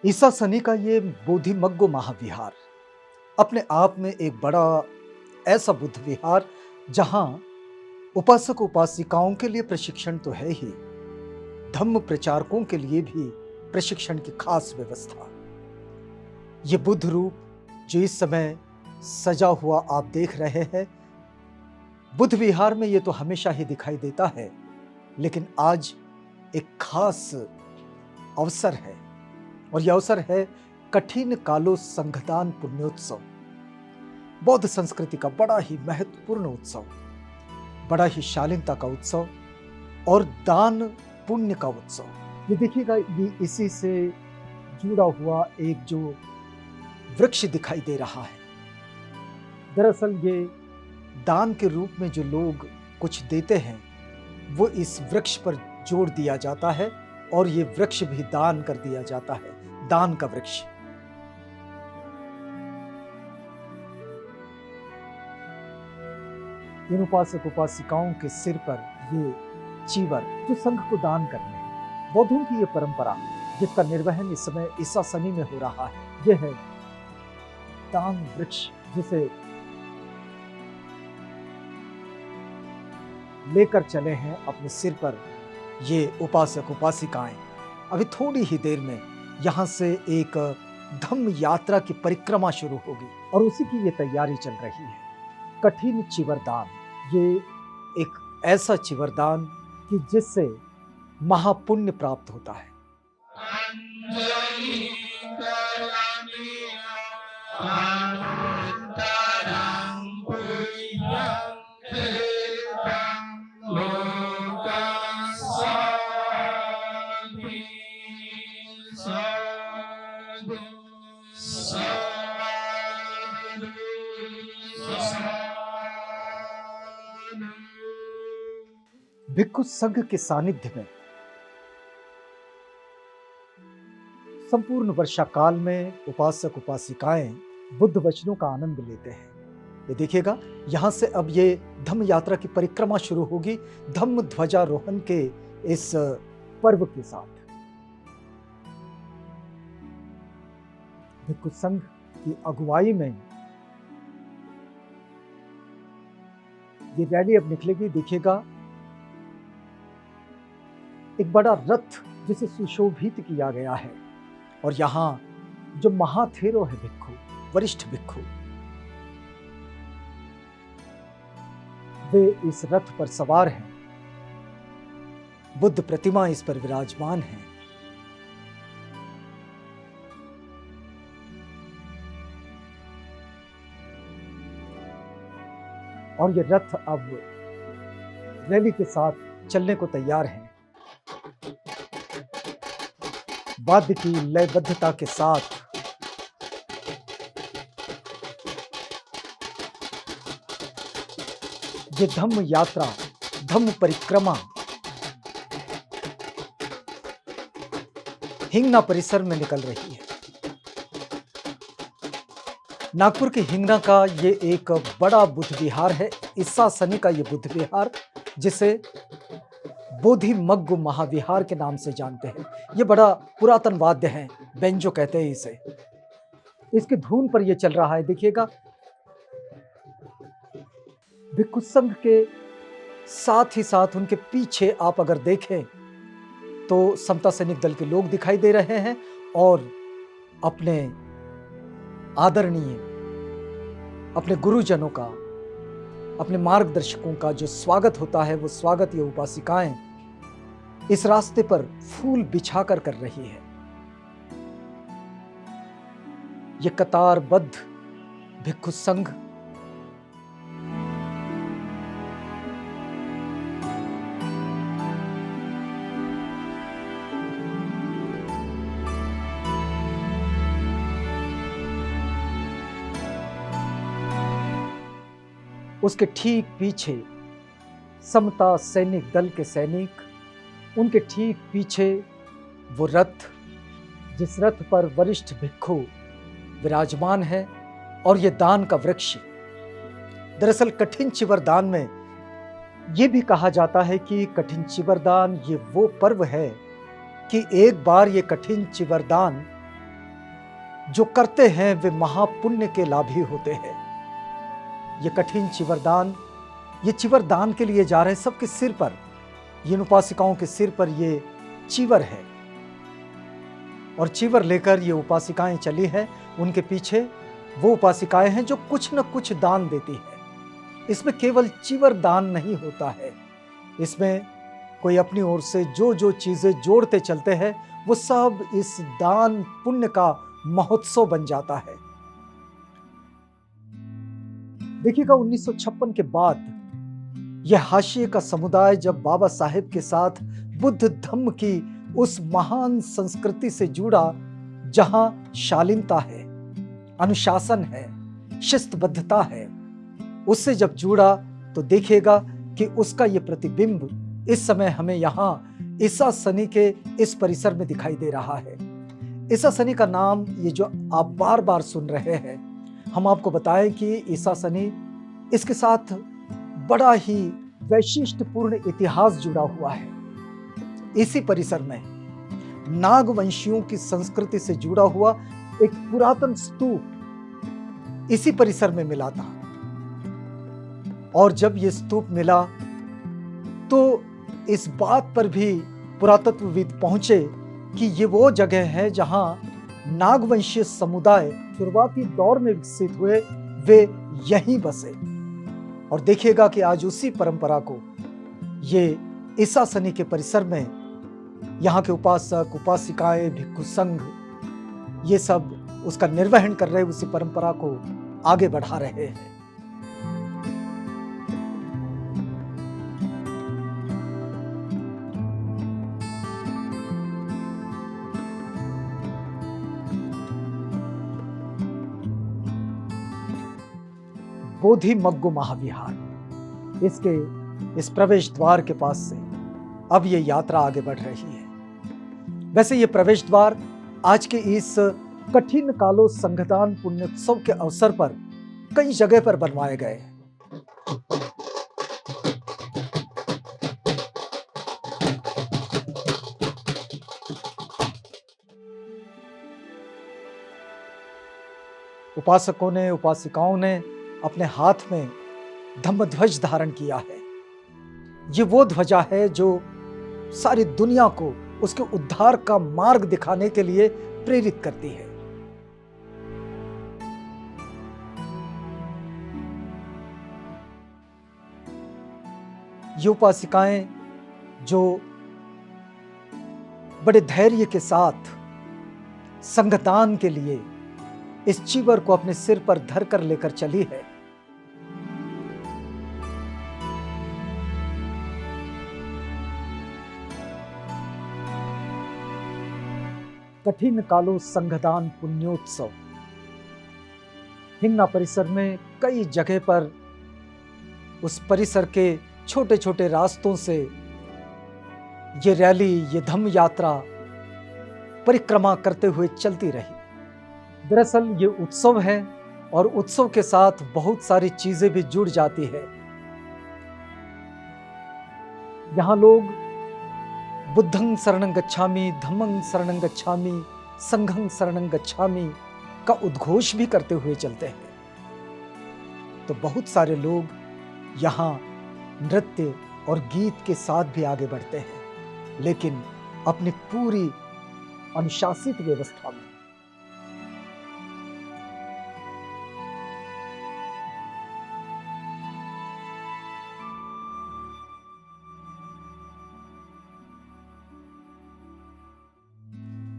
ईसा सनी का ये बोधिमग्गो महाविहार अपने आप में एक बड़ा ऐसा बुद्ध विहार जहां उपासक उपासिकाओं के लिए प्रशिक्षण तो है ही, धम्म प्रचारकों के लिए भी प्रशिक्षण की खास व्यवस्था। ये बुद्ध रूप जो इस समय सजा हुआ आप देख रहे हैं, बुद्ध विहार में ये तो हमेशा ही दिखाई देता है, लेकिन आज एक खास अवसर है और यह अवसर है कठिन कालो संघदान पुण्योत्सव। बौद्ध संस्कृति का बड़ा ही महत्वपूर्ण उत्सव, बड़ा ही शालीनता का उत्सव और दान पुण्य का उत्सव। ये देखिएगा, ये इसी से जुड़ा हुआ एक जो वृक्ष दिखाई दे रहा है, दरअसल ये दान के रूप में जो लोग कुछ देते हैं वो इस वृक्ष पर जोड़ दिया जाता है और ये वृक्ष भी दान कर दिया जाता है, दान का वृक्ष। इन उपासक उपासिकाओं के सिर पर ये चीवर जो संघ को दान करने हैं, बौद्धों की ये परंपरा जिसका निर्वहन इस समय ईसा सनी में हो रहा है, यह है दान वृक्ष, जिसे लेकर चले हैं अपने सिर पर ये उपासक उपासिकाएं। अभी थोड़ी ही देर में यहाँ से एक धम्म यात्रा की परिक्रमा शुरू होगी और उसी की ये तैयारी चल रही है। कठिन चिवरदान, ये एक ऐसा चिवरदान कि जिससे महापुण्य प्राप्त होता है। भिक्षु संघ के सानिध्य में संपूर्ण वर्षा काल में उपासक उपासिकाएं बुद्ध वचनों का आनंद लेते हैं। ये देखिएगा, यहां से अब ये धम्म यात्रा की परिक्रमा शुरू होगी धम्म ध्वजारोहण के इस पर्व के साथ। भिक्षु संघ की अगुवाई में ये रैली अब निकलेगी। देखिएगा, एक बड़ा रथ जिसे सुशोभित किया गया है और यहाँ जो महाथेरो है भिक्षु, वरिष्ठ भिक्षु, वे इस रथ पर सवार हैं। बुद्ध प्रतिमा इस पर विराजमान है। और ये रथ अब रैली के साथ चलने को तैयार है। वाद्य की लयबद्धता के साथ ये धम्म यात्रा, धम्म परिक्रमा हिंगना परिसर में निकल रही है। नागपुर के हिंगना का ये एक बड़ा बुद्ध विहार है, ईसा सनी का ये बुद्ध विहार, जिसे बोधिमग्गो महाविहार के नाम से जानते हैं। ये बड़ा पुरातन वाद्य है, बेंजो कहते हैं इसे। इसकी धुन पर ये चल रहा है। देखिएगा, भिक्षु संघ के साथ ही साथ उनके पीछे आप अगर देखें तो समता सैनिक दल के लोग दिखाई दे रहे हैं और अपने आदरणीय, अपने गुरुजनों का, अपने मार्गदर्शकों का जो स्वागत होता है, वो स्वागत ये उपासिकाएं इस रास्ते पर फूल बिछाकर कर रही है। ये कतारबद्ध भिक्षु संघ उसके ठीक पीछे समता सैनिक दल के सैनिक, उनके ठीक पीछे वो रथ, जिस रथ पर वरिष्ठ भिक्षु विराजमान है और ये दान का वृक्ष। दरअसल कठिन चिवरदान में ये भी कहा जाता है कि कठिन चिवरदान ये वो पर्व है कि एक बार ये कठिन चिवरदान जो करते हैं वे महापुण्य के लाभी होते हैं। ये कठिन चिवरदान, ये चिवरदान के लिए जा रहे हैं सबके सिर पर, इन उपासिकाओं के सिर पर ये चीवर है और चीवर लेकर ये उपासिकाएं चली है। उनके पीछे वो उपासिकाएं हैं जो कुछ न कुछ दान देती है। इसमें केवल चीवर दान नहीं होता है, इसमें कोई अपनी ओर से जो जो चीजें जोड़ते चलते हैं वो सब इस दान पुण्य का महोत्सव बन जाता है। देखिएगा 1956 के बाद यह हाशिए का समुदाय जब बाबा साहेब के साथ बुद्ध धम्म की उस महान संस्कृति से जुड़ा जहां शालीनता है, अनुशासन है, शिस्तबद्धता है, उससे जब जुड़ा तो देखिएगा कि उसका यह प्रतिबिंब इस समय हमें यहाँ ईसा सनी के इस परिसर में दिखाई दे रहा है। ईसा सनी का नाम ये जो आप बार बार सुन रहे हैं, हम आपको बताएं कि ईसा सनी, इसके साथ बड़ा ही वैशिष्ट्यपूर्ण इतिहास जुड़ा हुआ है। इसी परिसर में नागवंशियों की संस्कृति से जुड़ा हुआ एक पुरातन स्तूप इसी परिसर में मिला था और जब यह स्तूप मिला तो इस बात पर भी पुरातत्वविद पहुंचे कि ये वो जगह है जहां नागवंशीय समुदाय शुरुआती दौर में विकसित हुए, वे यहीं बसे। और देखिएगा कि आज उसी परंपरा को ये ईसा सनी के परिसर में यहाँ के उपासक, उपासिकाएं, भिक्षु संघ, ये सब उसका निर्वहन कर रहे, उसी परंपरा को आगे बढ़ा रहे हैं। बोधि मग्गो महाविहार, इसके इस प्रवेश द्वार के पास से अब ये यात्रा आगे बढ़ रही है। वैसे ये प्रवेश द्वार आज के इस कठिन कालो संघदान पुण्योत्सव के अवसर पर कई जगह पर बनवाए गए हैं। उपासकों ने, उपासिकाओं ने अपने हाथ में धम्मध्वज धारण किया है। ये वो ध्वजा है जो सारी दुनिया को उसके उद्धार का मार्ग दिखाने के लिए प्रेरित करती है। ये उपासिकाएं जो बड़े धैर्य के साथ संघदान के लिए इस चीवर को अपने सिर पर धरकर लेकर चली है, कठिन कालो संघदान पुण्योत्सव हिंगना परिसर में कई जगह पर उस परिसर के छोटे छोटे रास्तों से ये रैली, ये धम्म यात्रा परिक्रमा करते हुए चलती रही। दरअसल ये उत्सव है और उत्सव के साथ बहुत सारी चीजें भी जुड़ जाती है। यहां लोग बुद्धं शरणं गच्छामि, धम्मं शरणं गच्छामि, संघं शरणं गच्छामि का उद्घोष भी करते हुए चलते हैं। तो बहुत सारे लोग यहाँ नृत्य और गीत के साथ भी आगे बढ़ते हैं, लेकिन अपनी पूरी अनुशासित व्यवस्था में।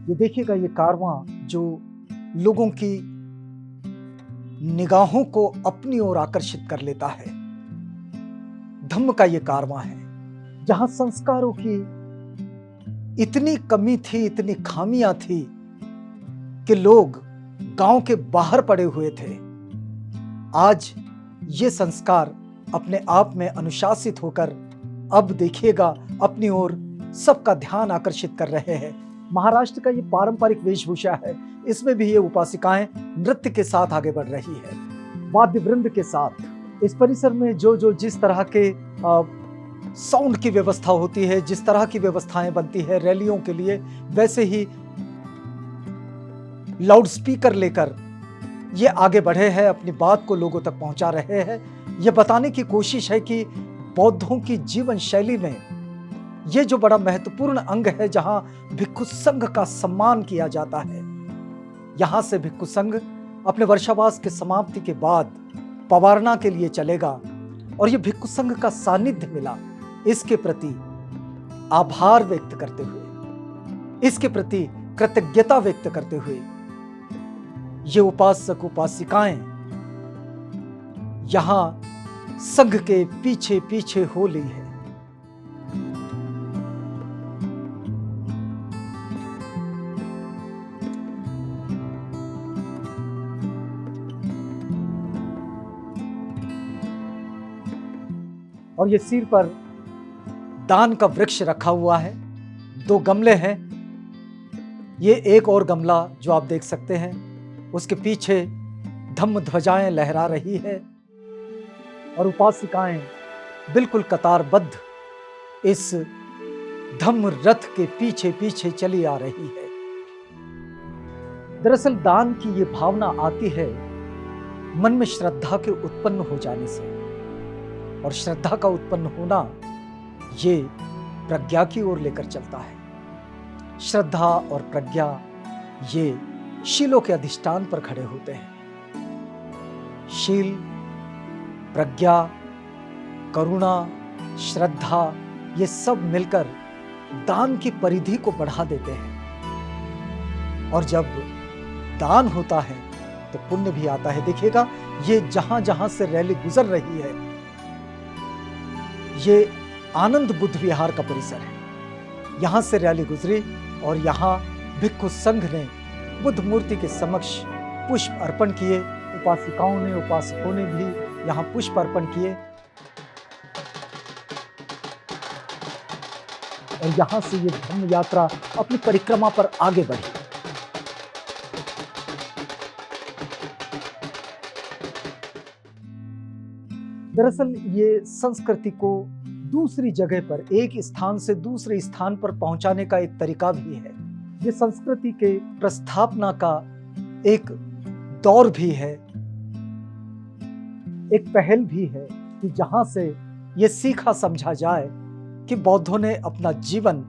ये देखिएगा, ये कारवां जो लोगों की निगाहों को अपनी ओर आकर्षित कर लेता है, धम्म का ये कारवां है जहां संस्कारों की इतनी कमी थी, इतनी खामियां थी कि लोग गांव के बाहर पड़े हुए थे। आज ये संस्कार अपने आप में अनुशासित होकर अब देखिएगा अपनी ओर सबका ध्यान आकर्षित कर रहे हैं। महाराष्ट्र का ये पारंपरिक वेशभूषा है, इसमें भी ये उपासिकाएं नृत्य के साथ आगे बढ़ रही है, वाद्य वृंद के साथ। इस परिसर में जो जिस तरह के साउंड की व्यवस्था होती है, जिस तरह की व्यवस्थाएं बनती है रैलियों के लिए, वैसे ही लाउड स्पीकर लेकर ये आगे बढ़े हैं, अपनी बात को लोगों तक पहुंचा रहे हैं। ये बताने की कोशिश है कि बौद्धों की जीवन शैली में ये जो बड़ा महत्वपूर्ण अंग है, जहां भिक्षु संघ का सम्मान किया जाता है, यहां से भिक्षु संघ अपने वर्षावास के समाप्ति के बाद पवारना के लिए चलेगा। और ये भिक्षु संघ का सानिध्य मिला, इसके प्रति आभार व्यक्त करते हुए, इसके प्रति कृतज्ञता व्यक्त करते हुए ये उपासक उपासिकाएं यहां संघ के पीछे पीछे हो ली है। और ये सिर पर दान का वृक्ष रखा हुआ है, 2 गमले हैं। ये एक और गमला जो आप देख सकते हैं, उसके पीछे धम्म ध्वजाएं लहरा रही है और उपासिकाएं बिल्कुल कतारबद्ध इस धम्म रथ के पीछे पीछे चली आ रही है। दरअसल दान की ये भावना आती है मन में श्रद्धा के उत्पन्न हो जाने से, और श्रद्धा का उत्पन्न होना ये प्रज्ञा की ओर लेकर चलता है। श्रद्धा और प्रज्ञा ये शीलों के अधिष्ठान पर खड़े होते हैं। शील, प्रज्ञा, करुणा, श्रद्धा, ये सब मिलकर दान की परिधि को बढ़ा देते हैं। और जब दान होता है तो पुण्य भी आता है। देखिएगा, ये जहां जहां से रैली गुजर रही है, ये आनंद बुद्ध विहार का परिसर है। यहां से रैली गुजरी और यहां भिक्षु संघ ने बुद्ध मूर्ति के समक्ष पुष्प अर्पण किए। उपासिकाओं ने, उपासकों ने भी यहां पुष्प अर्पण किए और यहां से ये धम्म यात्रा अपनी परिक्रमा पर आगे बढ़ी। दरअसल ये संस्कृति को दूसरी जगह पर, एक स्थान से दूसरे स्थान पर पहुंचाने का एक तरीका भी है। ये संस्कृति के प्रस्थापना का एक दौर भी है, एक पहल भी है कि जहां से ये सीखा समझा जाए कि बौद्धों ने अपना जीवन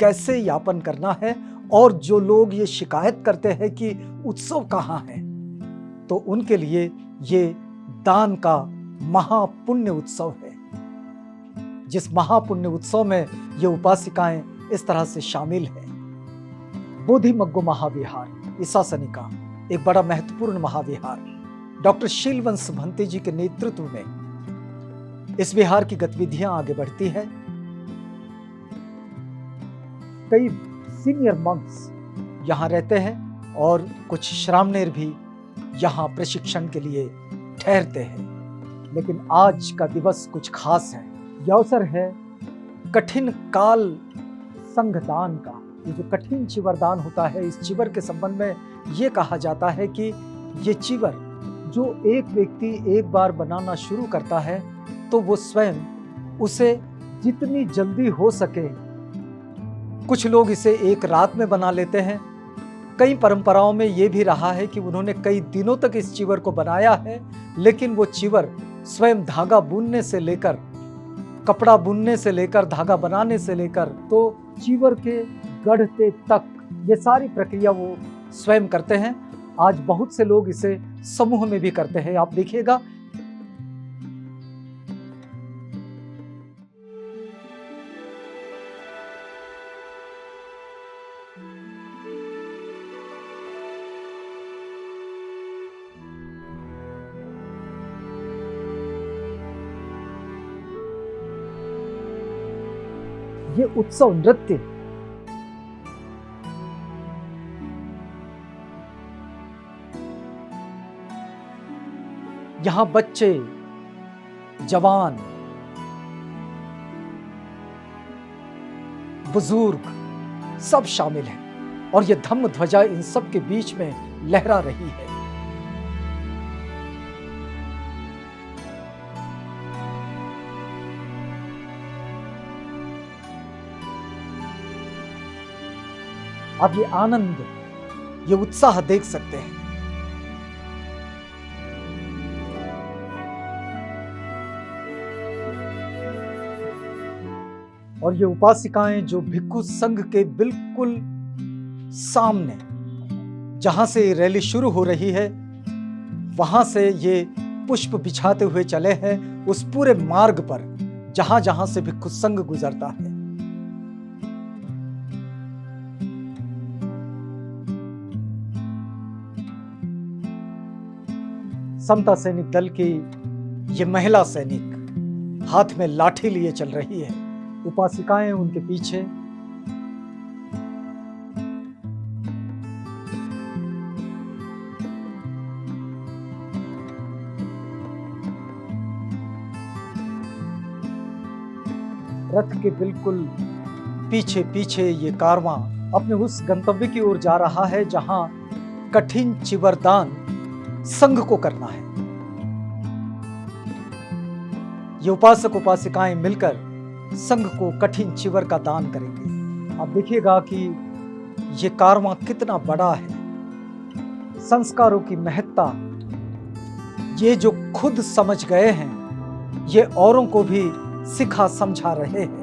कैसे यापन करना है। और जो लोग ये शिकायत करते हैं कि उत्सव कहाँ है, तो उनके लिए ये दान का महापुण्य उत्सव है, जिस महापुण्य उत्सव में ये उपासिकाएं इस तरह से शामिल हैं। बोधिमग्गो महाविहार ईसासनी का एक बड़ा महत्वपूर्ण महाविहार डॉक्टर शीलवंश भंते जी के नेतृत्व में इस विहार की गतिविधियां आगे बढ़ती हैं। कई सीनियर मंक्स यहाँ रहते हैं और कुछ श्रामणेर भी यहाँ प्रशिक्षण के लिए ठहरते हैं। लेकिन आज का दिवस कुछ खास है। यह अवसर है कठिन काल संघदान का। ये जो कठिन चिवरदान होता है, इस चिवर के संबंध में ये कहा जाता है कि ये चिवर जो एक व्यक्ति एक बार बनाना शुरू करता है तो वो स्वयं उसे जितनी जल्दी हो सके, कुछ लोग इसे एक रात में बना लेते हैं। कई परंपराओं में ये भी रहा है कि उन्होंने कई दिनों तक इस चिवर को बनाया है, लेकिन वो चिवर स्वयं धागा बुनने से लेकर, कपड़ा बुनने से लेकर, धागा बनाने से लेकर, तो चिवर के गढ़ते तक ये सारी प्रक्रिया वो स्वयं करते हैं। आज बहुत से लोग इसे समूह में भी करते हैं। आप देखिएगा, ये उत्सव नृत्य यहां बच्चे, जवान, बुजुर्ग सब शामिल हैं और ये धम्म ध्वजा इन सब के बीच में लहरा रही है। अब ये आनंद ये उत्साह देख सकते हैं। और ये उपासिकाएं जो भिक्षु संघ के बिल्कुल सामने, जहां से ये रैली शुरू हो रही है, वहां से ये पुष्प बिछाते हुए चले हैं उस पूरे मार्ग पर जहां जहां से भिक्षु संघ गुजरता है। समता सैनिक दल की ये महिला सैनिक हाथ में लाठी लिए चल रही है, उपासिकाएं उनके पीछे। रथ के बिल्कुल पीछे पीछे ये कारवां अपने उस गंतव्य की ओर जा रहा है जहां कठिन चिवरदान संघ को करना है। ये उपासक उपासिकाएं मिलकर संघ को कठिन चिवर का दान करेंगे। आप देखिएगा कि ये कारवां कितना बड़ा है। संस्कारों की महत्ता ये जो खुद समझ गए हैं, ये औरों को भी सिखा समझा रहे हैं।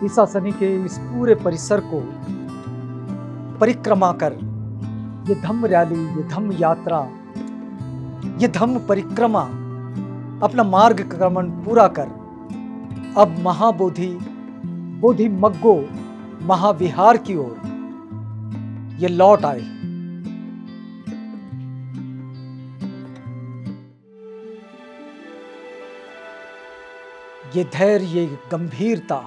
ईसा शनि के इस पूरे परिसर को परिक्रमा कर ये धम्म रैली, ये धम्म यात्रा, ये धम्म परिक्रमा अपना मार्ग क्रमण पूरा कर अब बोधि मग्गो महाविहार की ओर ये लौट आए। ये धैर्य, ये गंभीरता,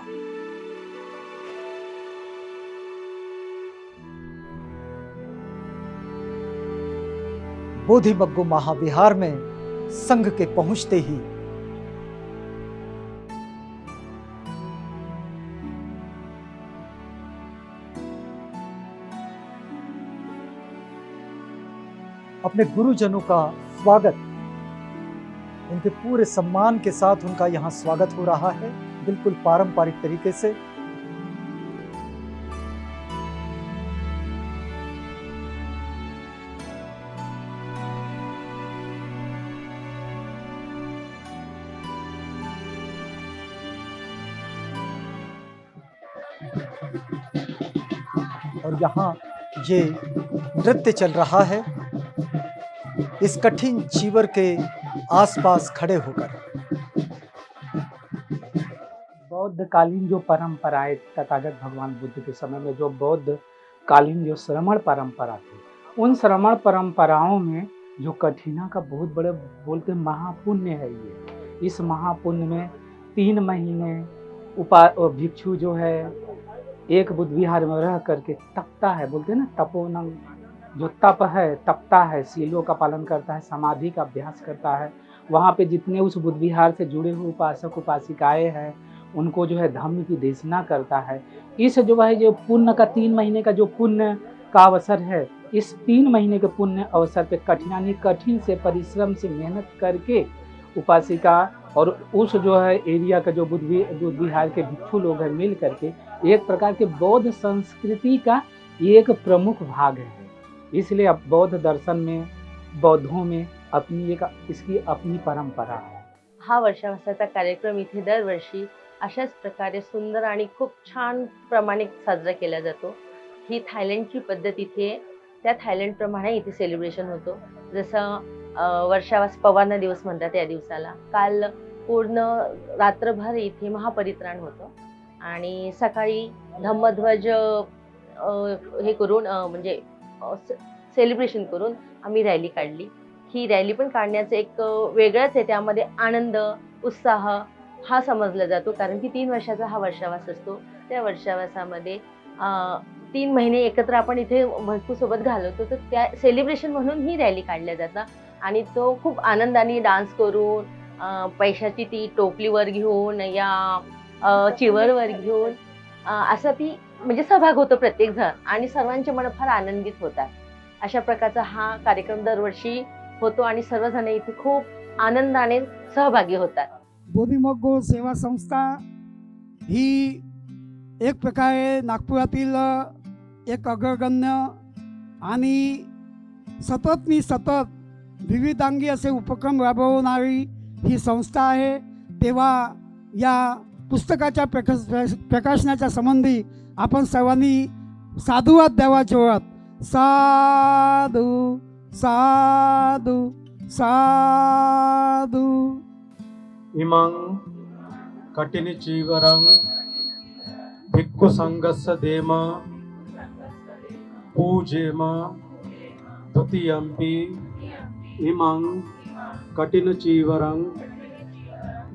बोधि मग्गो महाविहार में संघ के पहुंचते ही अपने गुरुजनों का स्वागत, उनके पूरे सम्मान के साथ उनका यहां स्वागत हो रहा है, बिल्कुल पारंपरिक तरीके से। और यहाँ ये नृत्य चल रहा है इस कठिन चीवर के आसपास खड़े होकर। बौद्ध कालीन जो परंपराएं तथागत भगवान बुद्ध के समय में जो बौद्ध कालीन जो श्रमण परंपरा थी, उन श्रमण परंपराओं में जो कठिना का बहुत बड़े बोलते महापुण्य है। ये इस महापुण्य में 3 महीने भिक्षु जो है एक बुद्ध विहार में रह करके तपता है, बोलते हैं ना तपोनंग, जो तप है तपता है, सीलों का पालन करता है, समाधि का अभ्यास करता है। वहाँ पे जितने उस बुद्ध विहार से जुड़े हुए उपासक उपासिकाएं हैं उनको जो है धम्म की देशना करता है। इस जो पुण्य का 3 महीने का जो पुण्य का अवसर है, इस 3 महीने के पुण्य अवसर पे कठिन से परिश्रम से मेहनत करके उपासिका और उस जो है एरिया का जो बुद्ध विहार के भिक्षु लोग हैं मिल करके एक प्रकार के बौद्ध संस्कृति का एक प्रमुख भाग है। इसलिए अब बौद्ध दर्शन में, बौद्धों में इसकी अपनी परंपरा है। हा वर्षावसाचा कार्यक्रम इथे दरवर्षी अशाच प्रकारे सुंदर आणि खूप छान प्रमाणे साजरा केला जातो। ही थायलंडची पद्धत इथे त्या थायलंड प्रमाणे इथे सेलिब्रेशन होतो। जसं वर्षावास पवाना दिवस म्हणतात या दिवसाला। काल पूर्ण रात्रभर इथे महापरित्राण होतं आणि सकाळी धम्मध्वज हे करून म्हणजे सेलिब्रेशन करून आम्ही रॅली काढली। ही रॅली पण काढण्याचं एक वेगळाच आहे, त्यामध्ये आनंद उत्साह हा समजला जातो, कारण की 3 वर्षाचा हा वर्षावास असतो। त्या वर्षावासामध्ये 3 महिने एकत्र आपण इथे भिक्षूसोबत घालवतो, तर त्या सेलिब्रेशन म्हणून ही रॅली काढल्या जातात आणि तो खूप आनंदाने डान्स करून पैशाची ती टोपलीवर घेऊन या चिवरवर घेऊन असं ती म्हणजे सहभाग होतो प्रत्येक जण आणि सर्वांचे मन फार आनंदित होतात। अशा प्रकारचा हा कार्यक्रम दरवर्षी होतो आणि सर्वजण इथे खूप आनंदाने सहभागी होतात। बोधिमग्गो सेवा संस्था ही एक प्रकारे नागपुरातील एक अग्रगण्य आणि सतत विविधांगी असे उपक्रम राबवणारी ही संस्था आहे। तेव्हा या पुस्तकाच्या प्रकाशनाच्या संबंधी आपण सर्वांनी साधुवाद द्यावा जोरात। साधु साधु साधु। इमं कठिनचीवरं भिक्खु संघस्य देम पूजेम द्वितीयंपि। इमं कठिनचीवरं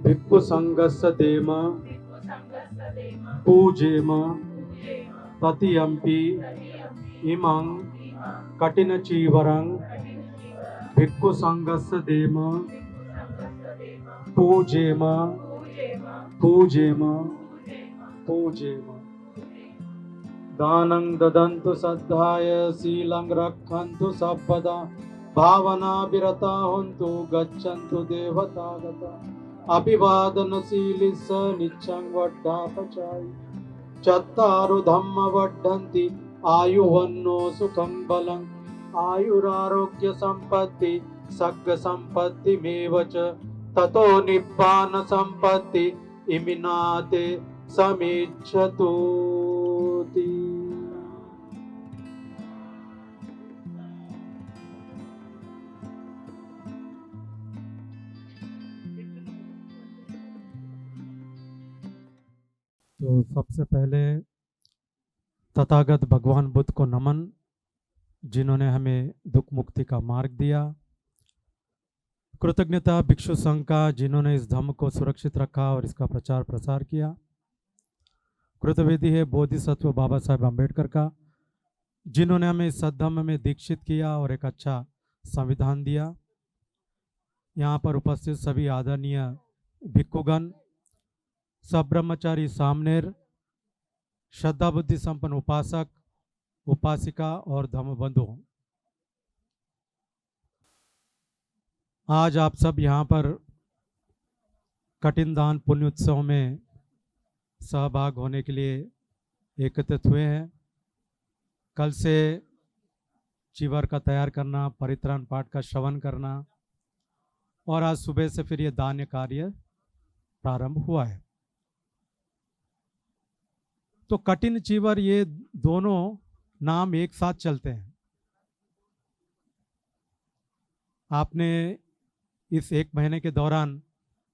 भिक्खु संघस्य देम पूजेम तृतीयंपि। इमं कठिनचीवरं भिक्खु संघस्य देम पूजेम पूजेम पूजेम। दानं ददन्तु सद्धाय शीलं रक्षन्तु सर्वदा भावना विरता हन्तु गच्छन्तु देवतागता। अभिवादनशीलिस नित्यं वड्डापचारि चत्तारो धम्म वर्धन्ति आयुवन्नो सुखं बलं। आयुरारोग्य संपत्ति सग्ग संपत्तिमेव च ततो निब्बान संपत्ति इमिनाते समिच्छतु। तो सबसे पहले तथागत भगवान बुद्ध को नमन, जिन्होंने हमें दुख मुक्ति का मार्ग दिया। कृतज्ञता भिक्षु संघ का, जिन्होंने इस धम्म को सुरक्षित रखा और इसका प्रचार प्रसार किया। कृतवेदी है बोधिसत्व बाबा साहेब अम्बेडकर का, जिन्होंने हमें इस सद्धम्म में दीक्षित किया और एक अच्छा संविधान दिया। यहाँ पर उपस्थित सभी आदरणीय भिक्षुगण, सब ब्रह्मचारी सामनेर, श्रद्धा बुद्धि संपन्न उपासक उपासिका और धम्म बंधु, आज आप सब यहाँ पर कठिन दान पुण्य उत्सव में सहभाग होने के लिए एकत्रित हुए हैं। कल से चिवर का तैयार करना, परित्राण पाठ का श्रवण करना और आज सुबह से फिर ये दान कार्य प्रारंभ हुआ है। तो कठिन चिवर, ये दोनों नाम एक साथ चलते हैं। आपने इस एक महीने के दौरान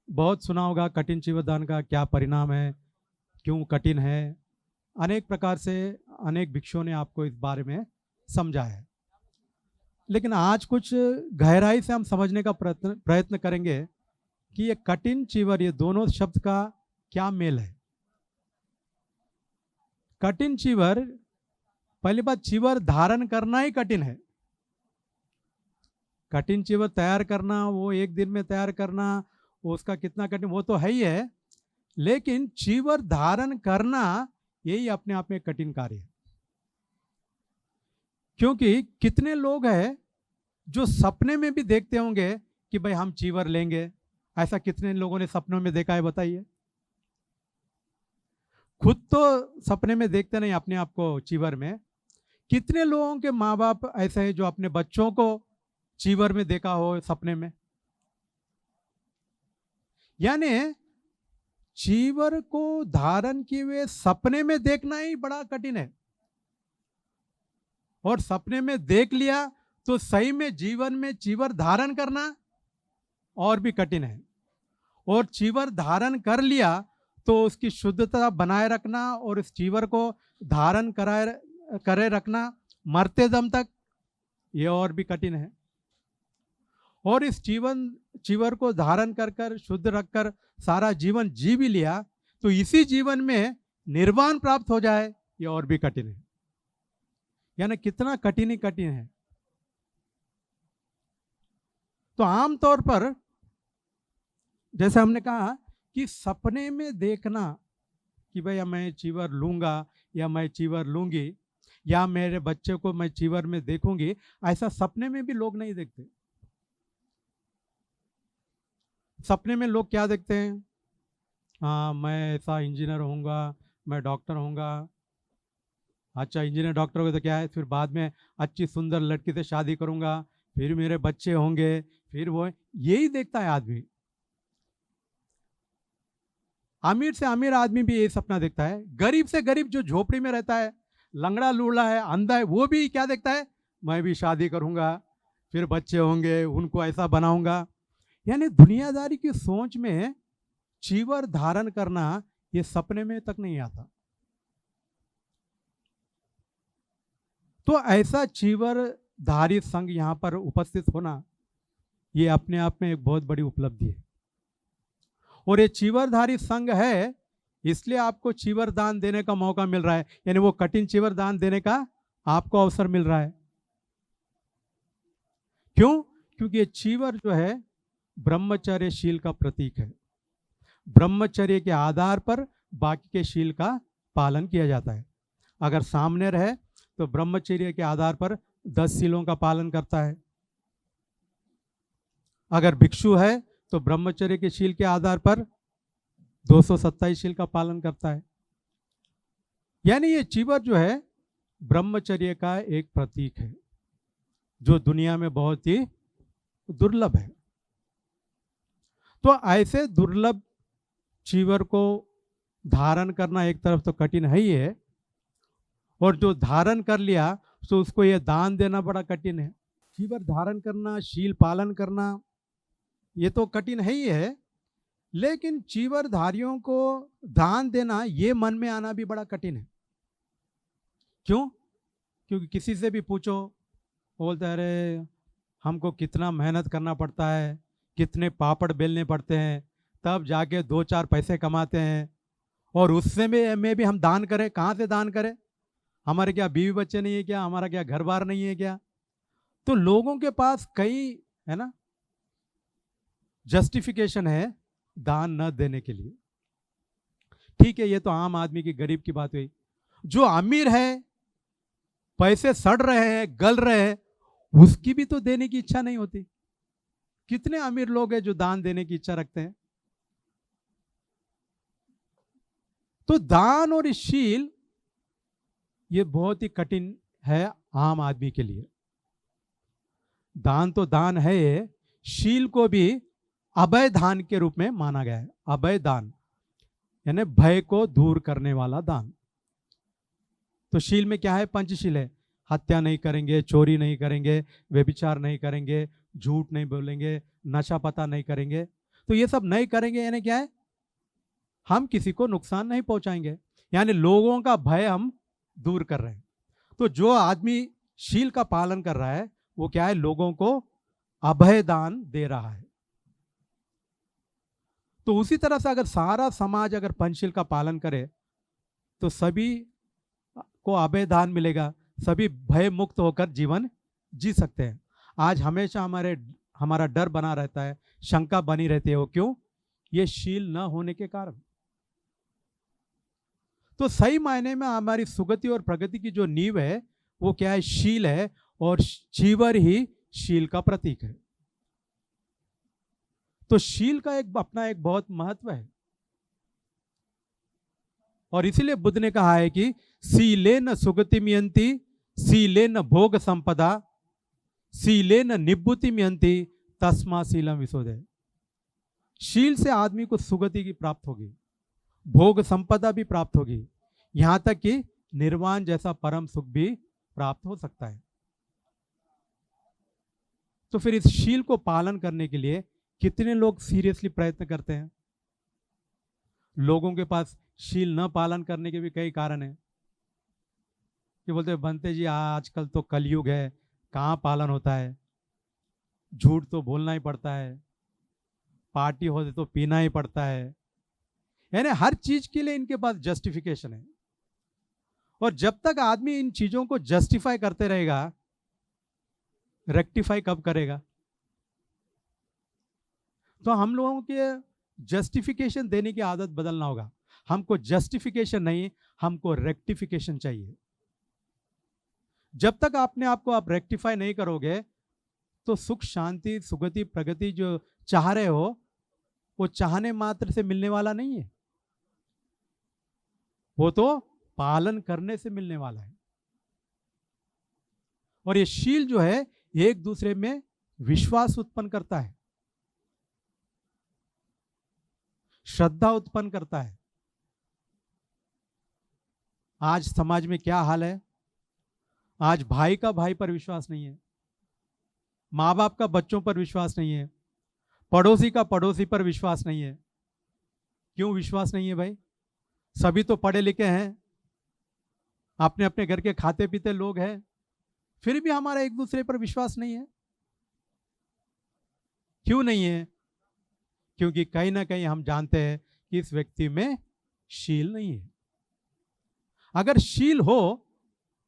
बहुत सुना होगा कठिन चिवर दान का क्या परिणाम है, क्यों कठिन है। अनेक प्रकार से अनेक भिक्षुओं ने आपको इस बारे में समझा है, लेकिन आज कुछ गहराई से हम समझने का प्रयत्न करेंगे कि ये कठिन चिवर, ये दोनों शब्द का क्या मेल है। कठिन चिवर, पहली बात, चिवर धारण करना ही कठिन है। कठिन चिवर तैयार करना, वो एक दिन में तैयार करना, उसका कितना कठिन वो तो है ही है, लेकिन चिवर धारण करना यही अपने आप में कठिन कार्य है। क्योंकि कितने लोग हैं जो सपने में भी देखते होंगे कि भाई हम चिवर लेंगे। ऐसा कितने लोगों ने सपनों में देखा है, बताइए। खुद तो सपने में देखते नहीं अपने आप को चिवर में। कितने लोगों के माँ बाप ऐसे हैं जो अपने बच्चों को चिवर में देखा हो सपने में। यानी चिवर को धारण किए हुए सपने में देखना ही बड़ा कठिन है, और सपने में देख लिया तो सही में जीवन में चिवर धारण करना और भी कठिन है। और चिवर धारण कर लिया तो उसकी शुद्धता बनाए रखना और इस चिवर को धारण करे रखना मरते दम तक, ये और भी कठिन है। और इस चिवर को धारण कर शुद्ध रखकर सारा जीवन जी भी लिया तो इसी जीवन में निर्वाण प्राप्त हो जाए, ये और भी कठिन है। यानी कितना कठिन ही कठिन है। तो आमतौर पर जैसे हमने कहा कि सपने में देखना कि भाई मैं चिवर लूंगा या मैं चिवर लूंगी या मेरे बच्चे को मैं चिवर में देखूंगी, ऐसा सपने में भी लोग नहीं देखते। सपने में लोग क्या देखते हैं हाँ मैं ऐसा इंजीनियर होऊंगा, मैं डॉक्टर होऊंगा। अच्छा इंजीनियर डॉक्टर होगा तो क्या है, फिर बाद में अच्छी सुंदर लड़की से शादी करूंगा, फिर मेरे बच्चे होंगे, फिर वो, यही देखता है आदमी। अमीर से अमीर आदमी भी यही सपना देखता है, गरीब से गरीब जो झोपड़ी में रहता है, लंगड़ा लूला है, अंधा है, वो भी क्या देखता है, मैं भी शादी करूंगा, फिर बच्चे होंगे, उनको ऐसा बनाऊंगा। यानी दुनियादारी की सोच में चीवर धारण करना ये सपने में तक नहीं आता। तो ऐसा चीवर धारी संघ यहाँ पर उपस्थित होना, ये अपने आप में एक बहुत बड़ी उपलब्धि है। और ये चीवरधारी संघ है, इसलिए आपको चीवर दान देने का मौका मिल रहा है, यानी वो कठिन चीवर दान देने का आपको अवसर मिल रहा है। क्यों? क्योंकि ये चीवर जो है ब्रह्मचर्य शील का प्रतीक है। ब्रह्मचर्य के आधार पर बाकी के शील का पालन किया जाता है। अगर सामने रहे तो ब्रह्मचर्य के आधार पर 10 शीलों का पालन करता है। अगर भिक्षु है तो ब्रह्मचर्य के शील के आधार पर 227 शील का पालन करता है। यानी ये चीवर जो है ब्रह्मचर्य का एक प्रतीक है, जो दुनिया में बहुत ही दुर्लभ है। तो ऐसे दुर्लभ चीवर को धारण करना एक तरफ तो कठिन है ही है, और जो धारण कर लिया तो उसको ये दान देना बड़ा कठिन है। चीवर धारण करना, शील पालन करना, ये तो कठिन है ही है, लेकिन चीवरधारियों को दान देना, ये मन में आना भी बड़ा कठिन है। क्यों? क्योंकि किसी से भी पूछो, बोलते हैं अरे हमको कितना मेहनत करना पड़ता है, कितने पापड़ बेलने पड़ते हैं, तब जाके 2-4 पैसे कमाते हैं, और उससे में भी हम दान करें, कहाँ से दान करें? हमारे क्या बीवी बच्चे नहीं है क्या? हमारा क्या घर बार नहीं है क्या? तो लोगों के पास कई, है ना, जस्टिफिकेशन है दान न देने के लिए। ठीक है, ये तो आम आदमी की, गरीब की बात हुई। जो अमीर है, पैसे सड़ रहे हैं, गल रहे हैं, उसकी भी तो देने की इच्छा नहीं होती। कितने अमीर लोग हैं जो दान देने की इच्छा रखते हैं? तो दान और शील ये बहुत ही कठिन है आम आदमी के लिए। दान तो दान है, शील को भी अभय दान के रूप में माना गया है। अभय दान यानी भय को दूर करने वाला दान। तो शील में क्या है? पंचशील है। हत्या नहीं करेंगे, चोरी नहीं करेंगे, व्यभिचार नहीं करेंगे, झूठ नहीं बोलेंगे, नशा पता नहीं करेंगे। तो ये सब नहीं करेंगे यानी क्या है? हम किसी को नुकसान नहीं पहुंचाएंगे, यानी लोगों का भय हम दूर कर रहे हैं। तो जो आदमी शील का पालन कर रहा है वो क्या है? लोगों को अभय दान दे रहा है। तो उसी तरह से अगर सारा समाज अगर पंचशील का पालन करे तो सभी को अभय दान मिलेगा, सभी भय मुक्त होकर जीवन जी सकते हैं। आज हमेशा हमारा डर बना रहता है, शंका बनी रहती है। वो क्यों? ये शील न होने के कारण। तो सही मायने में हमारी सुगति और प्रगति की जो नींव है वो क्या है? शील है, और चीवर ही शील का प्रतीक है। तो शील का अपना एक बहुत महत्व है, और इसीलिए बुद्ध ने कहा है कि शीलेन सुगतिमियंति, शीलेन भोग संपदा, शीलेन निब्बुतिमियंति, तस्मा शीलम विशोधे। शील से आदमी को सुगति की प्राप्त होगी, भोग संपदा भी प्राप्त होगी, यहां तक कि निर्वाण जैसा परम सुख भी प्राप्त हो सकता है। तो फिर इस शील को पालन करने के लिए कितने लोग सीरियसली प्रयत्न करते हैं? लोगों के पास शील न पालन करने के भी कई कारण हैं। कि बोलते हैं बनते जी आजकल तो कलयुग है, कहाँ पालन होता है, झूठ तो बोलना ही पड़ता है, पार्टी होते तो पीना ही पड़ता है। यानी हर चीज के लिए इनके पास जस्टिफिकेशन है, और जब तक आदमी इन चीजों को जस्टिफाई करते रहेगा, रेक्टिफाई कब करेगा? तो हम लोगों के जस्टिफिकेशन देने की आदत बदलना होगा। हमको जस्टिफिकेशन नहीं, हमको रेक्टिफिकेशन चाहिए। जब तक अपने आप को आप रेक्टिफाई नहीं करोगे तो सुख, शांति, सुगति, प्रगति जो चाह रहे हो वो चाहने मात्र से मिलने वाला नहीं है। वो तो पालन करने से मिलने वाला है। और ये शील जो है एक दूसरे में विश्वास उत्पन्न करता है, श्रद्धा उत्पन्न करता है। आज समाज में क्या हाल है? आज भाई का भाई पर विश्वास नहीं है, माँ बाप का बच्चों पर विश्वास नहीं है, पड़ोसी का पड़ोसी पर विश्वास नहीं है। क्यों विश्वास नहीं है भाई? सभी तो पढ़े लिखे हैं, अपने अपने घर के खाते पीते लोग हैं, फिर भी हमारा एक दूसरे पर विश्वास नहीं है। क्यों नहीं है? क्योंकि कहीं ना कहीं हम जानते हैं कि इस व्यक्ति में शील नहीं है। अगर शील हो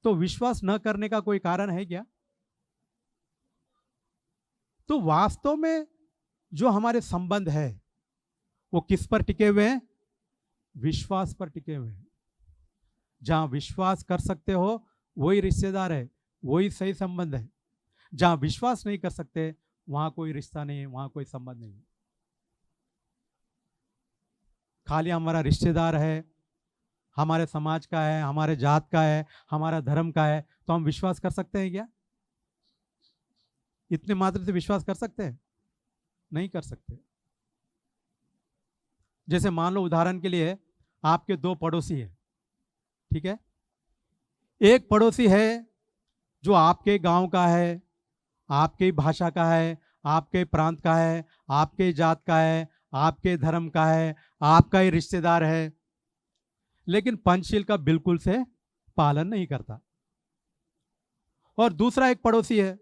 तो विश्वास न करने का कोई कारण है क्या? तो वास्तव में जो हमारे संबंध है वो किस पर टिके हुए हैं? विश्वास पर टिके हुए हैं। जहां विश्वास कर सकते हो वही रिश्तेदार है, वही सही संबंध है। जहां विश्वास नहीं कर सकते वहां कोई रिश्ता नहीं है, वहां कोई संबंध नहीं है। खाली हमारा रिश्तेदार है, हमारे समाज का है, हमारे जात का है, हमारा धर्म का है, तो हम विश्वास कर सकते हैं क्या? इतने मात्र से विश्वास कर सकते हैं? नहीं कर सकते। जैसे मान लो उदाहरण के लिए आपके दो पड़ोसी हैं, ठीक है? एक पड़ोसी है जो आपके गांव का है, आपके भाषा का है, आपके प्रांत का है, आपके जात का है, आपके धर्म का है, आपका ही रिश्तेदार है, लेकिन पंचशील का बिल्कुल से पालन नहीं करता। और दूसरा एक पड़ोसी है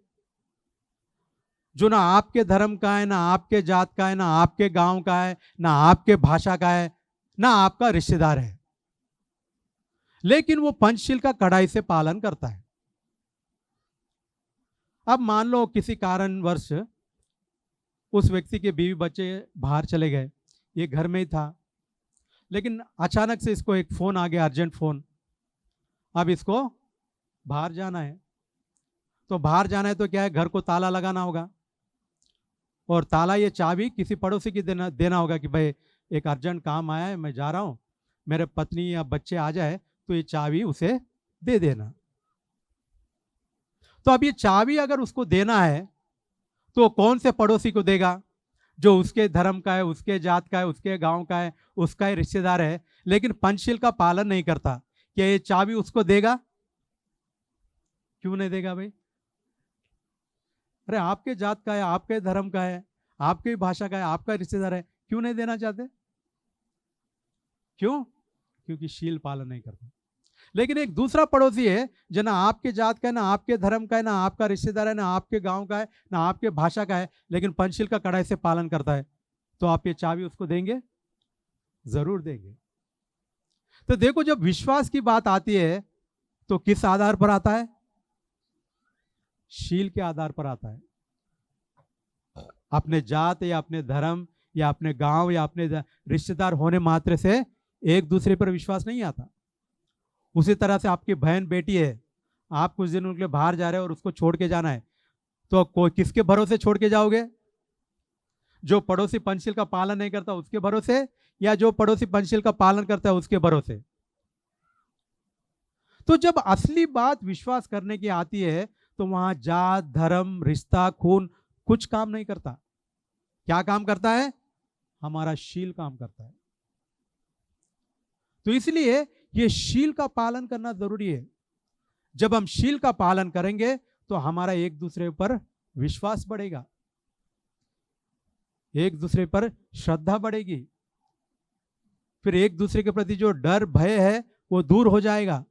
जो ना आपके धर्म का है, ना आपके जात का है, ना आपके गांव का है, ना आपके भाषा का है, ना आपका रिश्तेदार है, लेकिन वो पंचशील का कड़ाई से पालन करता है। अब मान लो किसी कारणवश उस व्यक्ति के बीवी बच्चे बाहर चले गए, ये घर में ही था, लेकिन अचानक से इसको एक फोन आ गया, अर्जेंट फोन। अब इसको बाहर जाना है, तो बाहर जाना है तो क्या है, घर को ताला लगाना होगा, और ताला ये चाबी किसी पड़ोसी की देना होगा कि भाई एक अर्जेंट काम आया है, मैं जा रहा हूँ, मेरे पत्नी या बच्चे आ जाए तो ये चाबी उसे दे देना। तो अब ये चाबी अगर उसको देना है तो कौन से पड़ोसी को देगा? जो उसके धर्म का है, उसके जात का है, उसके गांव का है, उसका ही रिश्तेदार है, लेकिन पंचशील का पालन नहीं करता। क्या ये चाबी उसको देगा? क्यों नहीं देगा भाई? अरे आपके जात का है, आपके धर्म का है, आपके भाषा का है, आपका रिश्तेदार है, क्यों नहीं देना चाहते? क्यों? क्योंकि शील पालन नहीं करता। लेकिन एक दूसरा पड़ोसी है जो ना आपके जात का है, ना आपके धर्म का है, ना आपका रिश्तेदार है, ना आपके गांव का है, ना आपके भाषा का है, लेकिन पंचशील का कड़ाई से पालन करता है, तो आप ये चाबी उसको देंगे? जरूर देंगे। तो देखो, जब विश्वास की बात आती है तो किस आधार पर आता है? शील के आधार पर आता है। अपने जात या अपने धर्म या अपने गांव या अपने रिश्तेदार होने मात्र से एक दूसरे पर विश्वास नहीं आता। उसी तरह से आपकी बहन बेटी है, आप कुछ दिन उनके लिए बाहर जा रहे हैं और उसको छोड़ के जाना है, तो कोई किसके भरोसे छोड़ के जाओगे? जो पड़ोसी पंचशील का पालन नहीं करता उसके भरोसे, या जो पड़ोसी पंचशील का पालन करता है उसके भरोसे? तो जब असली बात विश्वास करने की आती है तो वहां जात, धर्म, रिश्ता, खून कुछ काम नहीं करता। क्या काम करता है? हमारा शील काम करता है। तो इसलिए ये शील का पालन करना जरूरी है। जब हम शील का पालन करेंगे तो हमारा एक दूसरे पर विश्वास बढ़ेगा, एक दूसरे पर श्रद्धा बढ़ेगी, फिर एक दूसरे के प्रति जो डर भय है वो दूर हो जाएगा।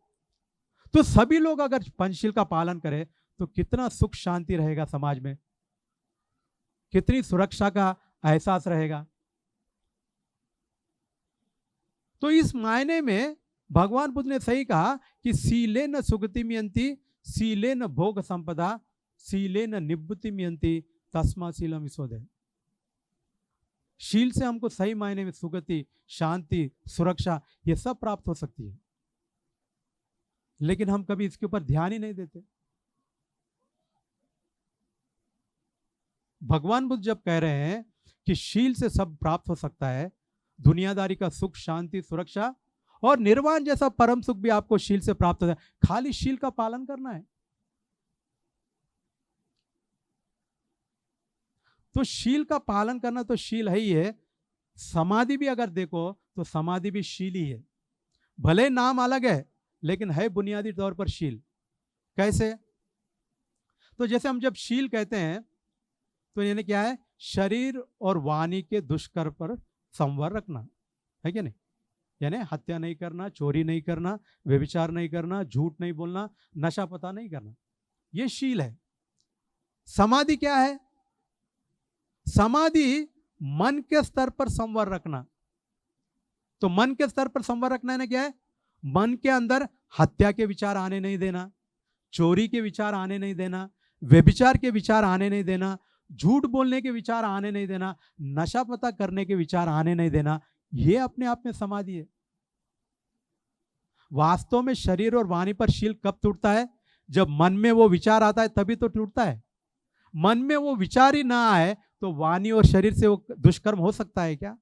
तो सभी लोग अगर पंचशील का पालन करें तो कितना सुख शांति रहेगा समाज में, कितनी सुरक्षा का एहसास रहेगा। तो इस मायने में भगवान बुद्ध ने सही कहा कि सीले न सुगति मियंती, सीले न भोग संपदा, सीले न निवृत्ति मियंती, तस्मा शीलम विशोधे। शील से हमको सही मायने में सुगति, शांति, सुरक्षा ये सब प्राप्त हो सकती है, लेकिन हम कभी इसके ऊपर ध्यान ही नहीं देते। भगवान बुद्ध जब कह रहे हैं कि शील से सब प्राप्त हो सकता है, दुनियादारी का सुख, शांति, सुरक्षा, और निर्वाण जैसा परम सुख भी आपको शील से प्राप्त होता है, खाली शील का पालन करना है। तो शील का पालन करना तो शील है ही है। समाधि भी अगर देखो तो समाधि भी शील ही है, भले नाम अलग है लेकिन है बुनियादी तौर पर शील। कैसे? तो जैसे हम जब शील कहते हैं तो यानी क्या है, शरीर और वाणी के दुष्कर्म पर संवर रखना है क्या नहीं? यानी हत्या नहीं करना, चोरी नहीं करना, व्यभिचार नहीं करना, झूठ नहीं बोलना, नशा पता नहीं करना, ये शील है। समाधि क्या है? समाधि मन के स्तर पर संवर रखना। तो मन के स्तर पर संवर रखना है ना, क्या है? मन के अंदर हत्या के विचार आने नहीं देना, चोरी के विचार आने नहीं देना, व्यभिचार के विचार आने नहीं देना, झूठ बोलने के विचार आने नहीं देना, नशा पता करने के विचार आने नहीं देना। ये अपने आप में समाधि है। वास्तव में शरीर और वाणी पर शील कब टूटता है? जब मन में वो विचार आता है तभी तो टूटता है। मन में वो विचार ही ना आए तो वाणी और शरीर से वो दुष्कर्म हो सकता है क्या?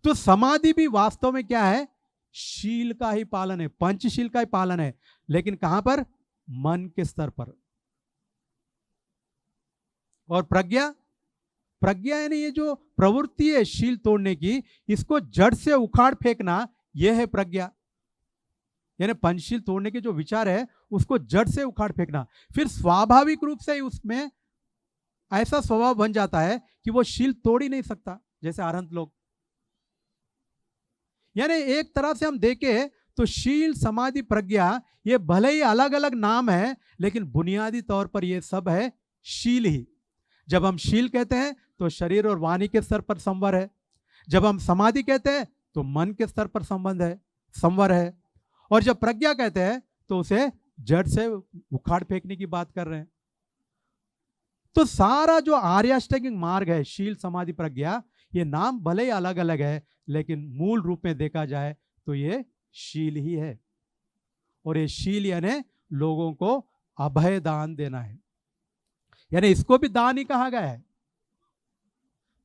तो समाधि भी वास्तव में क्या है? शील का ही पालन है, पंचशील का ही पालन है, लेकिन कहां पर? मन के स्तर पर। और प्रज्ञा, प्रज्ञा यानी ये जो प्रवृत्ति है शील तोड़ने की, इसको जड़ से उखाड़ फेंकना, यह है प्रज्ञा। यानी पंचशील तोड़ने के जो विचार है उसको जड़ से उखाड़ फेंकना। फिर स्वाभाविक रूप से ही उसमें ऐसा स्वभाव बन जाता है कि वो शील तोड़ ही नहीं सकता, जैसे अरहंत लोग। यानी एक तरह से हम देखें तो शील, समाधि, प्रज्ञा, ये भले ही अलग अलग नाम है लेकिन बुनियादी तौर पर ये सब है शील ही। जब हम शील कहते हैं तो शरीर और वाणी के स्तर पर संवर है, जब हम समाधि कहते हैं तो मन के स्तर पर संवर है, और जब प्रज्ञा कहते हैं तो उसे जड़ से उखाड़ फेंकने की बात कर रहे हैं। तो सारा जो आर्याष्टांगिक मार्ग है, शील, समाधि, प्रज्ञा, ये नाम भले ही अलग अलग है लेकिन मूल रूप में देखा जाए तो ये शील ही है। और ये शील यानी लोगों को अभय दान देना है, यानी इसको भी दान ही कहा गया है।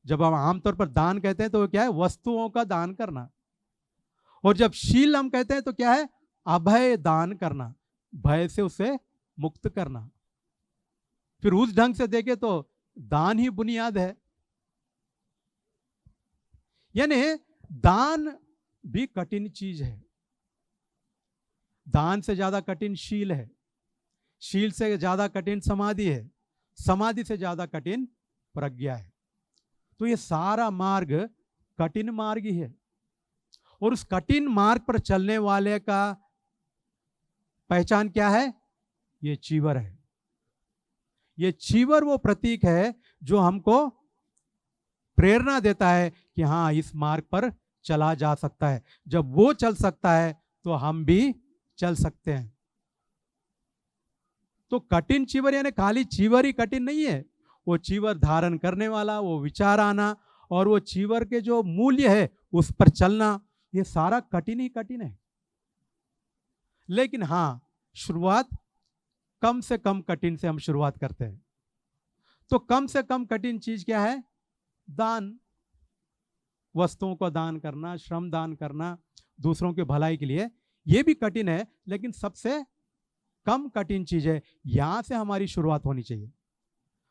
जब हम आमतौर पर दान कहते हैं तो क्या है? वस्तुओं का दान करना। और जब शील हम कहते हैं तो क्या है? अभय दान करना, भय से उसे मुक्त करना। फिर उस ढंग से देखें तो दान ही बुनियाद है। यानी दान भी कठिन चीज है, दान से ज्यादा कठिन शील है, शील से ज्यादा कठिन समाधि है, समाधि से ज्यादा कठिन प्रज्ञा है। तो ये सारा मार्ग कठिन मार्ग ही है। और उस कठिन मार्ग पर चलने वाले का पहचान क्या है? ये चीवर है। ये चीवर वो प्रतीक है जो हमको प्रेरणा देता है कि हाँ, इस मार्ग पर चला जा सकता है। जब वो चल सकता है तो हम भी चल सकते हैं। तो कठिन चीवर यानी खाली चीवर ही कठिन नहीं है, वो चीवर धारण करने वाला, वो विचार आना और वो चीवर के जो मूल्य है उस पर चलना, ये सारा कठिन ही कठिन है। लेकिन हाँ, शुरुआत कम से कम कठिन से हम शुरुआत करते हैं। तो कम से कम कठिन चीज क्या है? दान, वस्तुओं को दान करना, श्रम दान करना दूसरों की भलाई के लिए, ये भी कठिन है लेकिन सबसे कम कठिन चीज है। यहां से हमारी शुरुआत होनी चाहिए।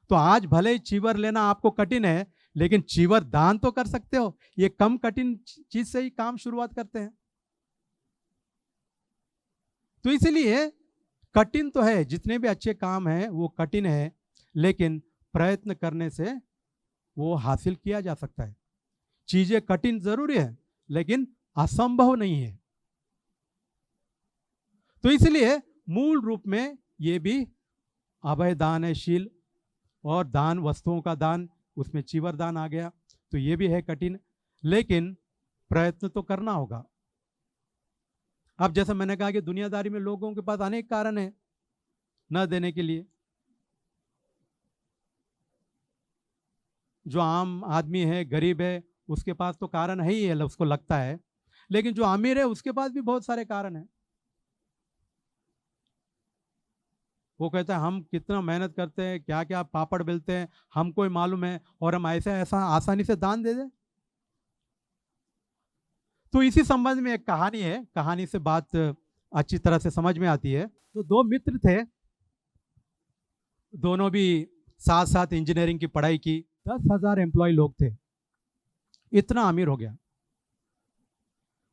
तो आज भले ही चीवर लेना आपको कठिन है लेकिन चीवर दान तो कर सकते हो। ये कम कठिन चीज से ही काम शुरुआत करते हैं। तो इसलिए कठिन तो है, जितने भी अच्छे काम हैं वो कठिन है, लेकिन प्रयत्न करने से वो हासिल किया जा सकता है। चीजें कठिन जरूरी है लेकिन असंभव नहीं है। तो इसलिए मूल रूप में ये भी अभय दान है, शील, और दान वस्तुओं का दान, उसमें चीवर दान आ गया। तो ये भी है कठिन, लेकिन प्रयत्न तो करना होगा। अब जैसा मैंने कहा कि दुनियादारी में लोगों के पास अनेक कारण है न देने के लिए। जो आम आदमी है, गरीब है, उसके पास तो कारण है ही है, उसको लगता है। लेकिन जो अमीर है उसके पास भी बहुत सारे कारण हैं। वो कहता है हम कितना मेहनत करते हैं, क्या क्या पापड़ बेलते हैं, हमको ही मालूम है, और हम ऐसा ऐसा आसानी से दान दे दें। तो इसी संबंध में एक कहानी है, कहानी से बात अच्छी तरह से समझ में आती है। तो दो मित्र थे, दोनों भी साथ साथ इंजीनियरिंग की पढ़ाई की, 10,000 एम्प्लॉय लोग थे, इतना अमीर हो गया।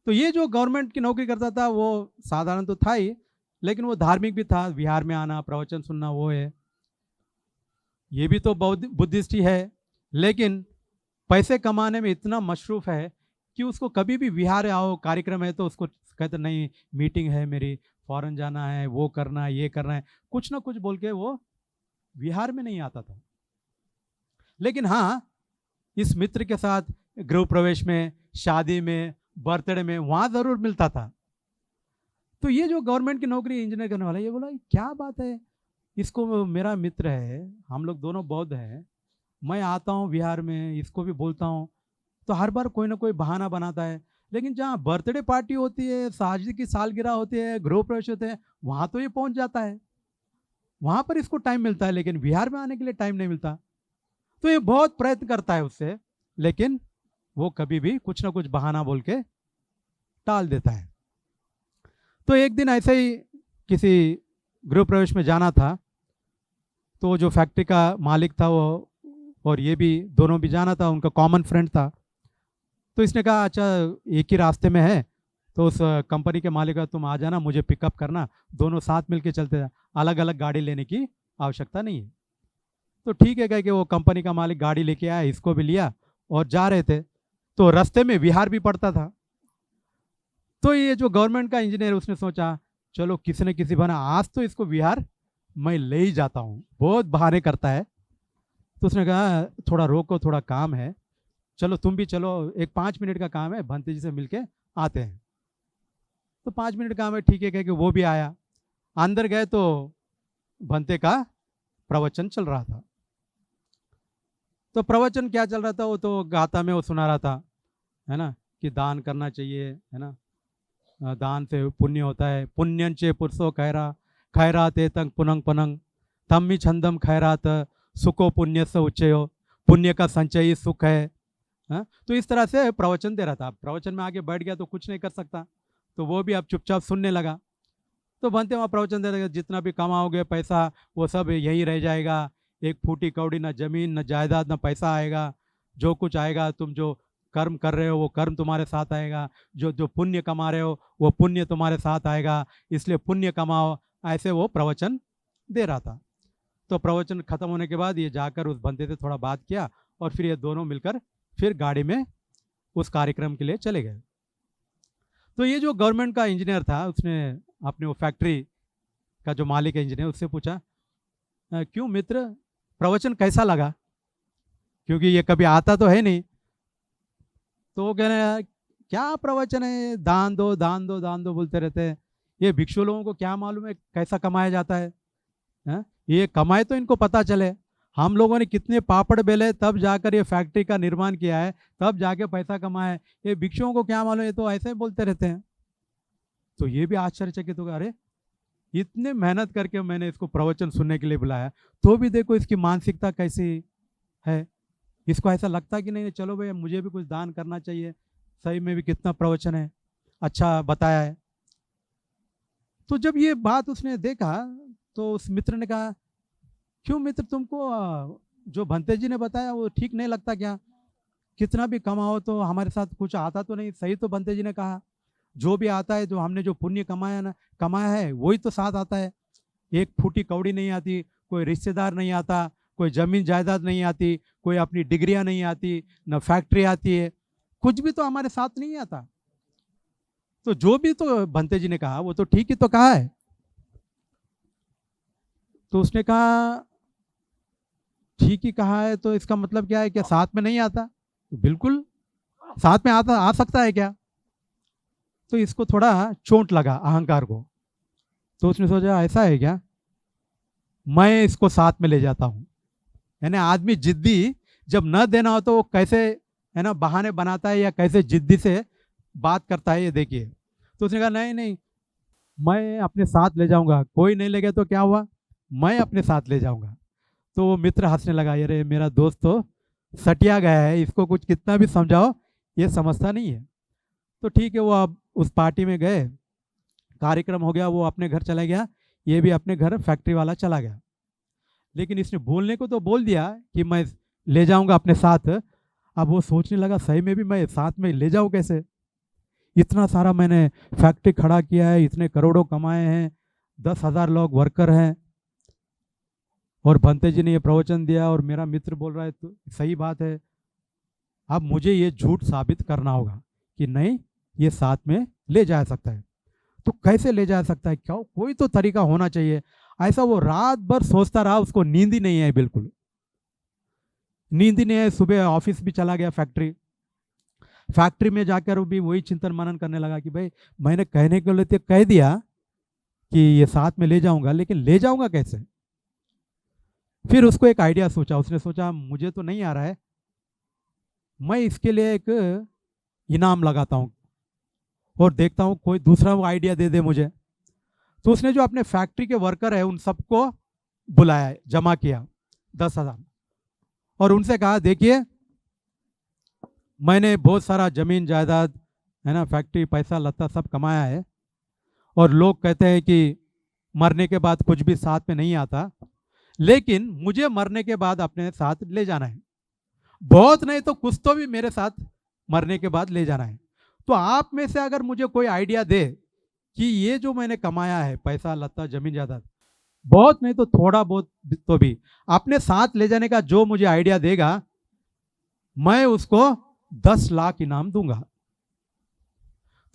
तो ये जो गवर्नमेंट की नौकरी करता था वो साधारण तो था ही, लेकिन वो धार्मिक भी था, बिहार में आना, प्रवचन सुनना, वो है, ये भी तो बुद्धिस्ट ही है, लेकिन पैसे कमाने में इतना मशरूफ है कि उसको कभी भी बिहार आओ, कार्यक्रम है तो उसको कहते नहीं, मीटिंग है मेरी, फॉरेन जाना है, वो करना है, ये करना है, कुछ ना कुछ बोल के वो बिहार में नहीं आता था। लेकिन हाँ, इस मित्र के साथ गृह प्रवेश में, शादी में, बर्थडे में वहाँ ज़रूर मिलता था। तो ये जो गवर्नमेंट की नौकरी इंजीनियर करने वाला, ये बोला क्या बात है, इसको मेरा मित्र है, हम लोग दोनों बौद्ध हैं, मैं आता हूँ बिहार में, इसको भी बोलता हूँ, तो हर बार कोई ना कोई बहाना बनाता है, लेकिन जहाँ बर्थडे पार्टी होती है, शादी की सालगिरह होती है, गृह प्रवेश होते हैं, वहाँ तो ये पहुँच जाता है, वहाँ पर इसको टाइम मिलता है, लेकिन बिहार में आने के लिए टाइम नहीं मिलता। तो ये बहुत प्रयत्न करता है उससे, लेकिन वो कभी भी कुछ ना कुछ बहाना बोल के टाल देता है। तो एक दिन ऐसे ही किसी गृह प्रवेश में जाना था, तो जो फैक्ट्री का मालिक था वो और ये भी दोनों भी जाना था, उनका कॉमन फ्रेंड था। तो इसने कहा अच्छा एक ही रास्ते में है, तो उस कंपनी के मालिक का तुम आ जाना, मुझे पिकअप करना, दोनों साथ मिलके चलते हैं, अलग अलग गाड़ी लेने की आवश्यकता नहीं है। तो ठीक है, कह के वो कंपनी का मालिक गाड़ी लेके आया, इसको भी लिया और जा रहे थे। तो रास्ते में बिहार भी पड़ता था। तो ये जो गवर्नमेंट का इंजीनियर, उसने सोचा चलो किसी न किसी बना आज तो इसको बिहार मैं ले ही जाता हूँ, बहुत बहाने करता है। तो उसने कहा थोड़ा रोको, थोड़ा काम है, चलो तुम भी चलो, एक 5 मिनट का काम है, भंते जी से मिलके आते हैं। तो 5 मिनट काम है, ठीक है कह के वो भी आया। अंदर गए तो भंते का प्रवचन चल रहा था। तो प्रवचन क्या चल रहा था, वो तो गाथा में वो सुना रहा था, है ना, कि दान करना चाहिए, है ना, दान से पुण्य होता है, पुण्यंचे पुरुषो खैरा खैरात तंग पुनंग पनंग तम्मी छंदम खैरात सुखो पुण्य से उच्चयो, पुण्य का संचय ही सुख है। तो इस तरह से प्रवचन दे रहा था। प्रवचन में आगे बैठ गया तो कुछ नहीं कर सकता, तो वो भी अब चुपचाप सुनने लगा। तो बनते वहाँ प्रवचन दे रहे, जितना भी कमाओगे पैसा वो सब यहीं रह जाएगा, एक फूटी कौड़ी, ना जमीन, न जायदाद, न पैसा आएगा, जो कुछ आएगा तुम जो कर्म कर रहे हो वो कर्म तुम्हारे साथ आएगा, जो जो पुण्य कमा रहे हो वो पुण्य तुम्हारे साथ आएगा, इसलिए पुण्य कमाओ, ऐसे वो प्रवचन दे रहा था। तो प्रवचन खत्म होने के बाद ये जाकर उस बंदे से थोड़ा बात किया और फिर ये दोनों मिलकर फिर गाड़ी में उस कार्यक्रम के लिए चले गए। तो ये जो गवर्नमेंट का इंजीनियर था, उसने अपने वो फैक्ट्री का जो मालिक है इंजीनियर, उससे पूछा क्यों मित्र, प्रवचन कैसा लगा, क्योंकि ये कभी आता तो है नहीं। तो वो कह रहे हैं क्या प्रवचन है, दान दो दान दो दान दो बोलते रहते हैं, ये भिक्षु लोगों को क्या मालूम है कैसा कमाया जाता है, ये कमाए तो इनको पता चले, हम लोगों ने कितने पापड़ बेले तब जाकर ये फैक्ट्री का निर्माण किया है, तब जाके पैसा कमाए, ये भिक्षुओं को क्या मालूम, ये तो ऐसे ही बोलते रहते हैं। तो ये भी आश्चर्यचकित होगा, अरे इतने मेहनत करके मैंने इसको प्रवचन सुनने के लिए बुलाया, तो भी देखो इसकी मानसिकता कैसी है, इसको ऐसा लगता कि नहीं चलो भाई मुझे भी कुछ दान करना चाहिए, सही में भी कितना प्रवचन है, अच्छा बताया है। तो जब ये बात उसने देखा तो उस मित्र ने कहा क्यों मित्र, तुमको जो भंते जी ने बताया वो ठीक नहीं लगता क्या, कितना भी कमाओ तो हमारे साथ कुछ आता तो नहीं। सही तो भंते जी ने कहा, जो भी आता है, जो हमने जो पुण्य कमाया है वही तो साथ आता है, एक फूटी कौड़ी नहीं आती, कोई रिश्तेदार नहीं आता, कोई जमीन जायदाद नहीं आती, कोई अपनी डिग्रियां नहीं आती, न फैक्ट्री आती है, कुछ भी तो हमारे साथ नहीं आता। तो जो भी तो भंते जी ने कहा वो तो ठीक ही तो कहा है। तो उसने कहा ठीक ही कहा है, तो इसका मतलब क्या है, क्या साथ में नहीं आता? तो बिल्कुल साथ में आ सकता है क्या? तो इसको थोड़ा चोट लगा अहंकार को। तो उसने सोचा ऐसा है क्या, मैं इसको साथ में ले जाता हूँ। यानी आदमी जिद्दी जब न देना हो तो वो कैसे, है ना, बहाने बनाता है या कैसे जिद्दी से बात करता है, ये देखिए। तो उसने कहा नहीं नहीं, मैं अपने साथ ले जाऊंगा, कोई नहीं ले गया तो क्या हुआ, मैं अपने साथ ले जाऊंगा। तो वो मित्र हंसने लगा, अरे मेरा दोस्त तो सटिया गया है, इसको कुछ कितना भी समझाओ ये समझता नहीं है। तो ठीक है, वो अब उस पार्टी में गए, कार्यक्रम हो गया, वो अपने घर चला गया, ये भी अपने घर फैक्ट्री वाला चला गया। लेकिन इसने बोलने को तो बोल दिया कि मैं ले जाऊंगा अपने साथ। अब वो सोचने लगा सही में भी मैं साथ में ले जाऊं कैसे, इतना सारा मैंने फैक्ट्री खड़ा किया है, इतने करोड़ों कमाए हैं, 10,000 लोग वर्कर हैं, और भंते जी ने ये प्रवचन दिया और मेरा मित्र बोल रहा है तो सही बात है। अब मुझे ये झूठ साबित करना होगा कि नहीं, ये साथ में ले जा सकता है। तो कैसे ले जा सकता है, क्या कोई तो तरीका होना चाहिए। ऐसा वो रात भर सोचता रहा, उसको नींद ही नहीं है, बिल्कुल नींद ही नहीं है। सुबह ऑफिस भी चला गया, फैक्ट्री में जाकर भी वही चिंतन मनन करने लगा कि भाई मैंने कहने के लिए तो कह दिया कि ये साथ में ले जाऊंगा, लेकिन ले जाऊंगा कैसे। फिर उसको एक आइडिया सोचा, उसने सोचा मुझे तो नहीं आ रहा है, मैं इसके लिए एक इनाम लगाता हूँ और देखता हूँ कोई दूसरा वो आइडिया दे दे मुझे। तो उसने जो अपने फैक्ट्री के वर्कर है उन सबको बुलाया, जमा किया 10,000, और उनसे कहा देखिए मैंने बहुत सारा जमीन जायदाद है ना, फैक्ट्री पैसा लत्ता सब कमाया है, और लोग कहते हैं कि मरने के बाद कुछ भी साथ में नहीं आता, लेकिन मुझे मरने के बाद अपने साथ ले जाना है, बहुत नहीं तो कुछ तो भी मेरे साथ मरने के बाद ले जाना है। तो आप में से अगर मुझे कोई आइडिया दे कि ये जो मैंने कमाया है पैसा लत्ता जमीन जायदाद, बहुत नहीं तो थोड़ा बहुत तो भी अपने साथ ले जाने का जो मुझे आइडिया देगा, मैं उसको 10 लाख इनाम दूंगा।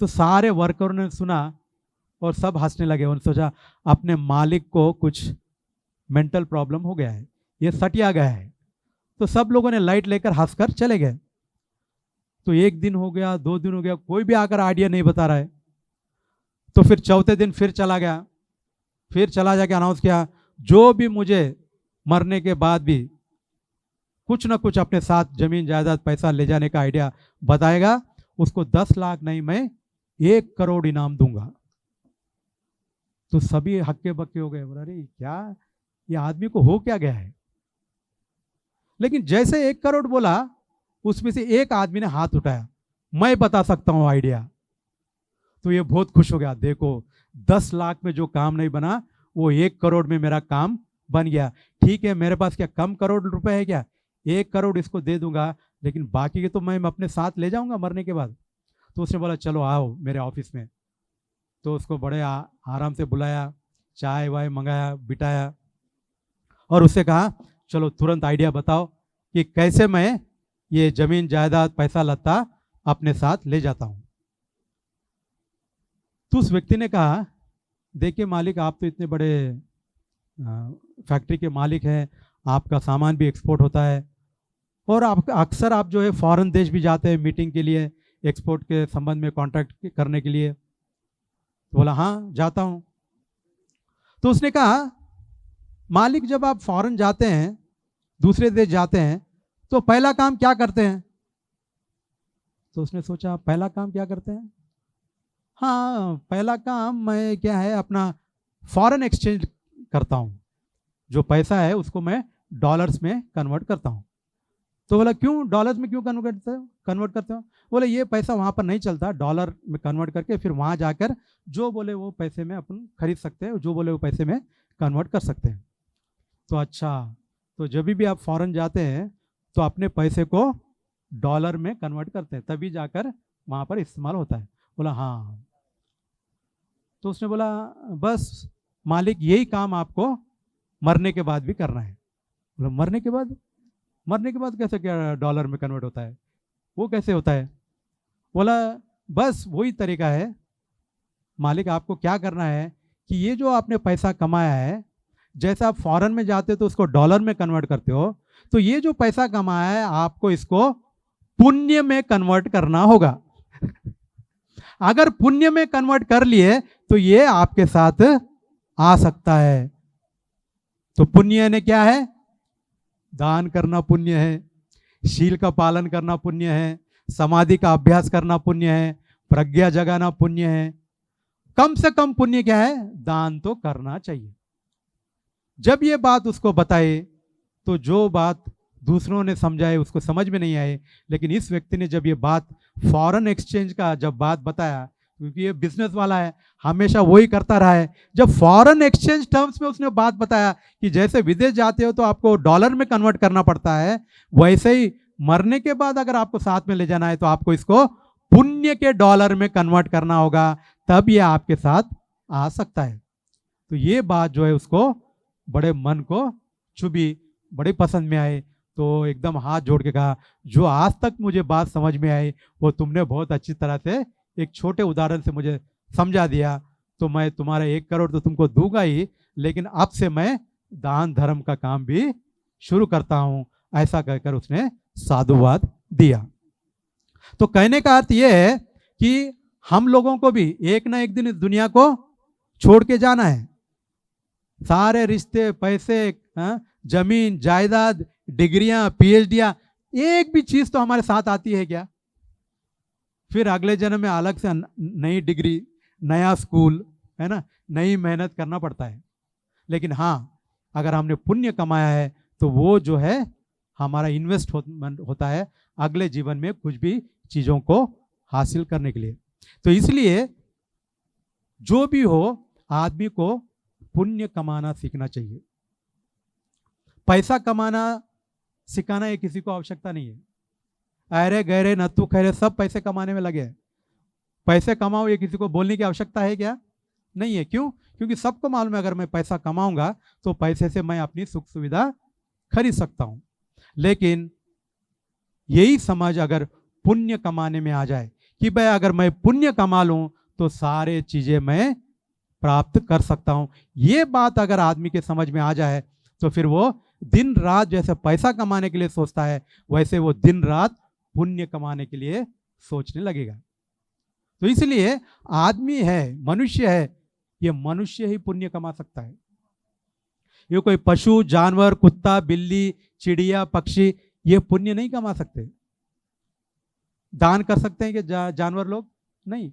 तो सारे वर्करों ने सुना और सब हंसने लगे। उन्होंने सोचा अपने मालिक को कुछ मेंटल प्रॉब्लम हो गया है, ये सटिया गया है। तो सब लोगों ने लाइट लेकर हंसकर चले गए। तो 1 दिन हो गया, 2 दिन हो गया, कोई भी आकर आइडिया नहीं बता रहा है। तो फिर चौथे दिन फिर चला गया, फिर चला जाके अनाउंस किया जो भी मुझे मरने के बाद भी कुछ ना कुछ अपने साथ जमीन जायदाद पैसा ले जाने का आइडिया बताएगा, उसको 10 लाख नहीं मैं 1 करोड़ इनाम दूंगा। तो सभी हक्के बक्के हो गए, अरे क्या ये आदमी को हो क्या गया है। लेकिन जैसे 1 करोड़ बोला, उसमें से एक आदमी ने हाथ उठाया, मैं बता सकता हूं आइडिया। तो ये बहुत खुश हो गया, देखो 10 लाख में जो काम नहीं बना वो 1 करोड़ में मेरा काम बन गया। ठीक है, मेरे पास क्या कम करोड़ रुपए है क्या, 1 करोड़ इसको दे दूंगा, लेकिन बाकी के तो मैं अपने साथ ले जाऊंगा मरने के बाद। तो उसने बोला चलो आओ मेरे ऑफिस में। तो उसको बड़े आराम से बुलाया, चाय वाय मंगाया, बिठाया, और उससे कहा चलो तुरंत आइडिया बताओ कि कैसे मैं ये जमीन जायदाद पैसा लत्ता अपने साथ ले जाता हूं। तो उस व्यक्ति ने कहा देखिए मालिक, आप तो इतने बड़े फैक्ट्री के मालिक हैं, आपका सामान भी एक्सपोर्ट होता है, और आप अक्सर आप जो है फॉरेन देश भी जाते हैं मीटिंग के लिए, एक्सपोर्ट के संबंध में कॉन्ट्रैक्ट करने के लिए। तो बोला हाँ जाता हूं। तो उसने कहा मालिक, जब आप फॉरेन जाते हैं, दूसरे देश जाते हैं, तो पहला काम क्या करते हैं। तो उसने सोचा पहला काम क्या करते हैं, हाँ पहला काम मैं क्या है अपना फॉरेन एक्सचेंज करता हूँ, जो पैसा है उसको मैं डॉलर्स में कन्वर्ट करता हूँ। तो बोला क्यों डॉलर्स में क्यों कन्वर्ट करते हो। बोले ये पैसा वहाँ पर नहीं चलता, डॉलर में कन्वर्ट करके फिर वहाँ जाकर जो बोले वो पैसे में अपन खरीद सकते हैं, जो बोले वो पैसे में कन्वर्ट कर सकते हैं। तो अच्छा, तो जब भी आप फॉरेन जाते हैं तो अपने पैसे को डॉलर में कन्वर्ट करते हैं, तभी जाकर वहाँ पर इस्तेमाल होता है। बोला हाँ। तो उसने बोला बस मालिक यही काम आपको मरने के बाद भी करना है। बोला मरने के बाद, मरने के बाद कैसे क्या डॉलर में कन्वर्ट होता है, वो कैसे होता है। बोला बस वही तरीका है मालिक, आपको क्या करना है कि ये जो आपने पैसा कमाया है, जैसे आप फॉरेन में जाते हो तो उसको डॉलर में कन्वर्ट करते हो, तो ये जो पैसा कमाया है आपको इसको पुण्य में कन्वर्ट करना होगा। अगर पुण्य में कन्वर्ट कर लिए तो ये आपके साथ आ सकता है। तो पुण्य ने क्या है, दान करना पुण्य है, शील का पालन करना पुण्य है, समाधि का अभ्यास करना पुण्य है, प्रज्ञा जगाना पुण्य है। कम से कम पुण्य क्या है, दान तो करना चाहिए। जब ये बात उसको बताए तो जो बात दूसरों ने समझाए उसको समझ में नहीं आए। लेकिन इस व्यक्ति ने जब ये बात फॉरेन एक्सचेंज का जब बात बताया, क्योंकि ये बिजनेस वाला है, हमेशा वही करता रहा है, जब फॉरेन एक्सचेंज टर्म्स में उसने बात बताया कि जैसे विदेश जाते हो तो आपको डॉलर में कन्वर्ट करना पड़ता है, वैसे ही मरने के बाद अगर आपको साथ में ले जाना है तो आपको इसको पुण्य के डॉलर में कन्वर्ट करना होगा, तब ये आपके साथ आ सकता है। तो ये बात जो है उसको बड़े मन को चुभी, बड़े पसंद में आए। तो एकदम हाथ जोड़ के कहा, जो आज तक मुझे बात समझ में आई वो तुमने बहुत अच्छी तरह से एक छोटे उदाहरण से मुझे समझा दिया। तो मैं तुम्हारा 1 करोड़ तो तुमको दूंगा ही, लेकिन अब से मैं दान धर्म का काम भी शुरू करता हूं। ऐसा कहकर उसने साधुवाद दिया। तो कहने का अर्थ यह है कि हम लोगों को भी एक ना एक दिन इस दुनिया को छोड़ के जाना है। सारे रिश्ते, पैसे, जमीन जायदाद, डिग्रियां, पीएचडियां, एक भी चीज तो हमारे साथ आती है क्या? फिर अगले जन्म में अलग से नई डिग्री, नया स्कूल, है ना, नई मेहनत करना पड़ता है। लेकिन हाँ, अगर हमने पुण्य कमाया है तो वो जो है हमारा इन्वेस्टमेंट होता है अगले जीवन में कुछ भी चीजों को हासिल करने के लिए। तो इसलिए जो भी हो, आदमी को पुण्य कमाना सीखना चाहिए। पैसा कमाना सिखाना ये किसी को आवश्यकता नहीं है। अरे गहरे नत्थु खैरे सब पैसे कमाने में लगे हैं। पैसे कमाओ ये किसी को बोलने की आवश्यकता है क्या? नहीं है। क्यों? क्योंकि सबको मालूम है अगर मैं पैसा कमाऊंगा तो पैसे से मैं अपनी सुख सुविधा खरीद सकता हूं। लेकिन यही समझ अगर पुण्य कमाने में आ जाए कि भाई अगर मैं पुण्य कमा लूं तो सारे चीजें मैं प्राप्त कर सकता हूं, ये बात अगर आदमी के समझ में आ जाए तो फिर वो दिन रात जैसे पैसा कमाने के लिए सोचता है, वैसे वो दिन रात पुण्य कमाने के लिए सोचने लगेगा। तो इसलिए आदमी है, मनुष्य है, ये मनुष्य ही पुण्य कमा सकता है। ये कोई पशु, जानवर, कुत्ता, बिल्ली, चिड़िया, पक्षी ये पुण्य नहीं कमा सकते। दान कर सकते हैं कि जानवर लोग? नहीं।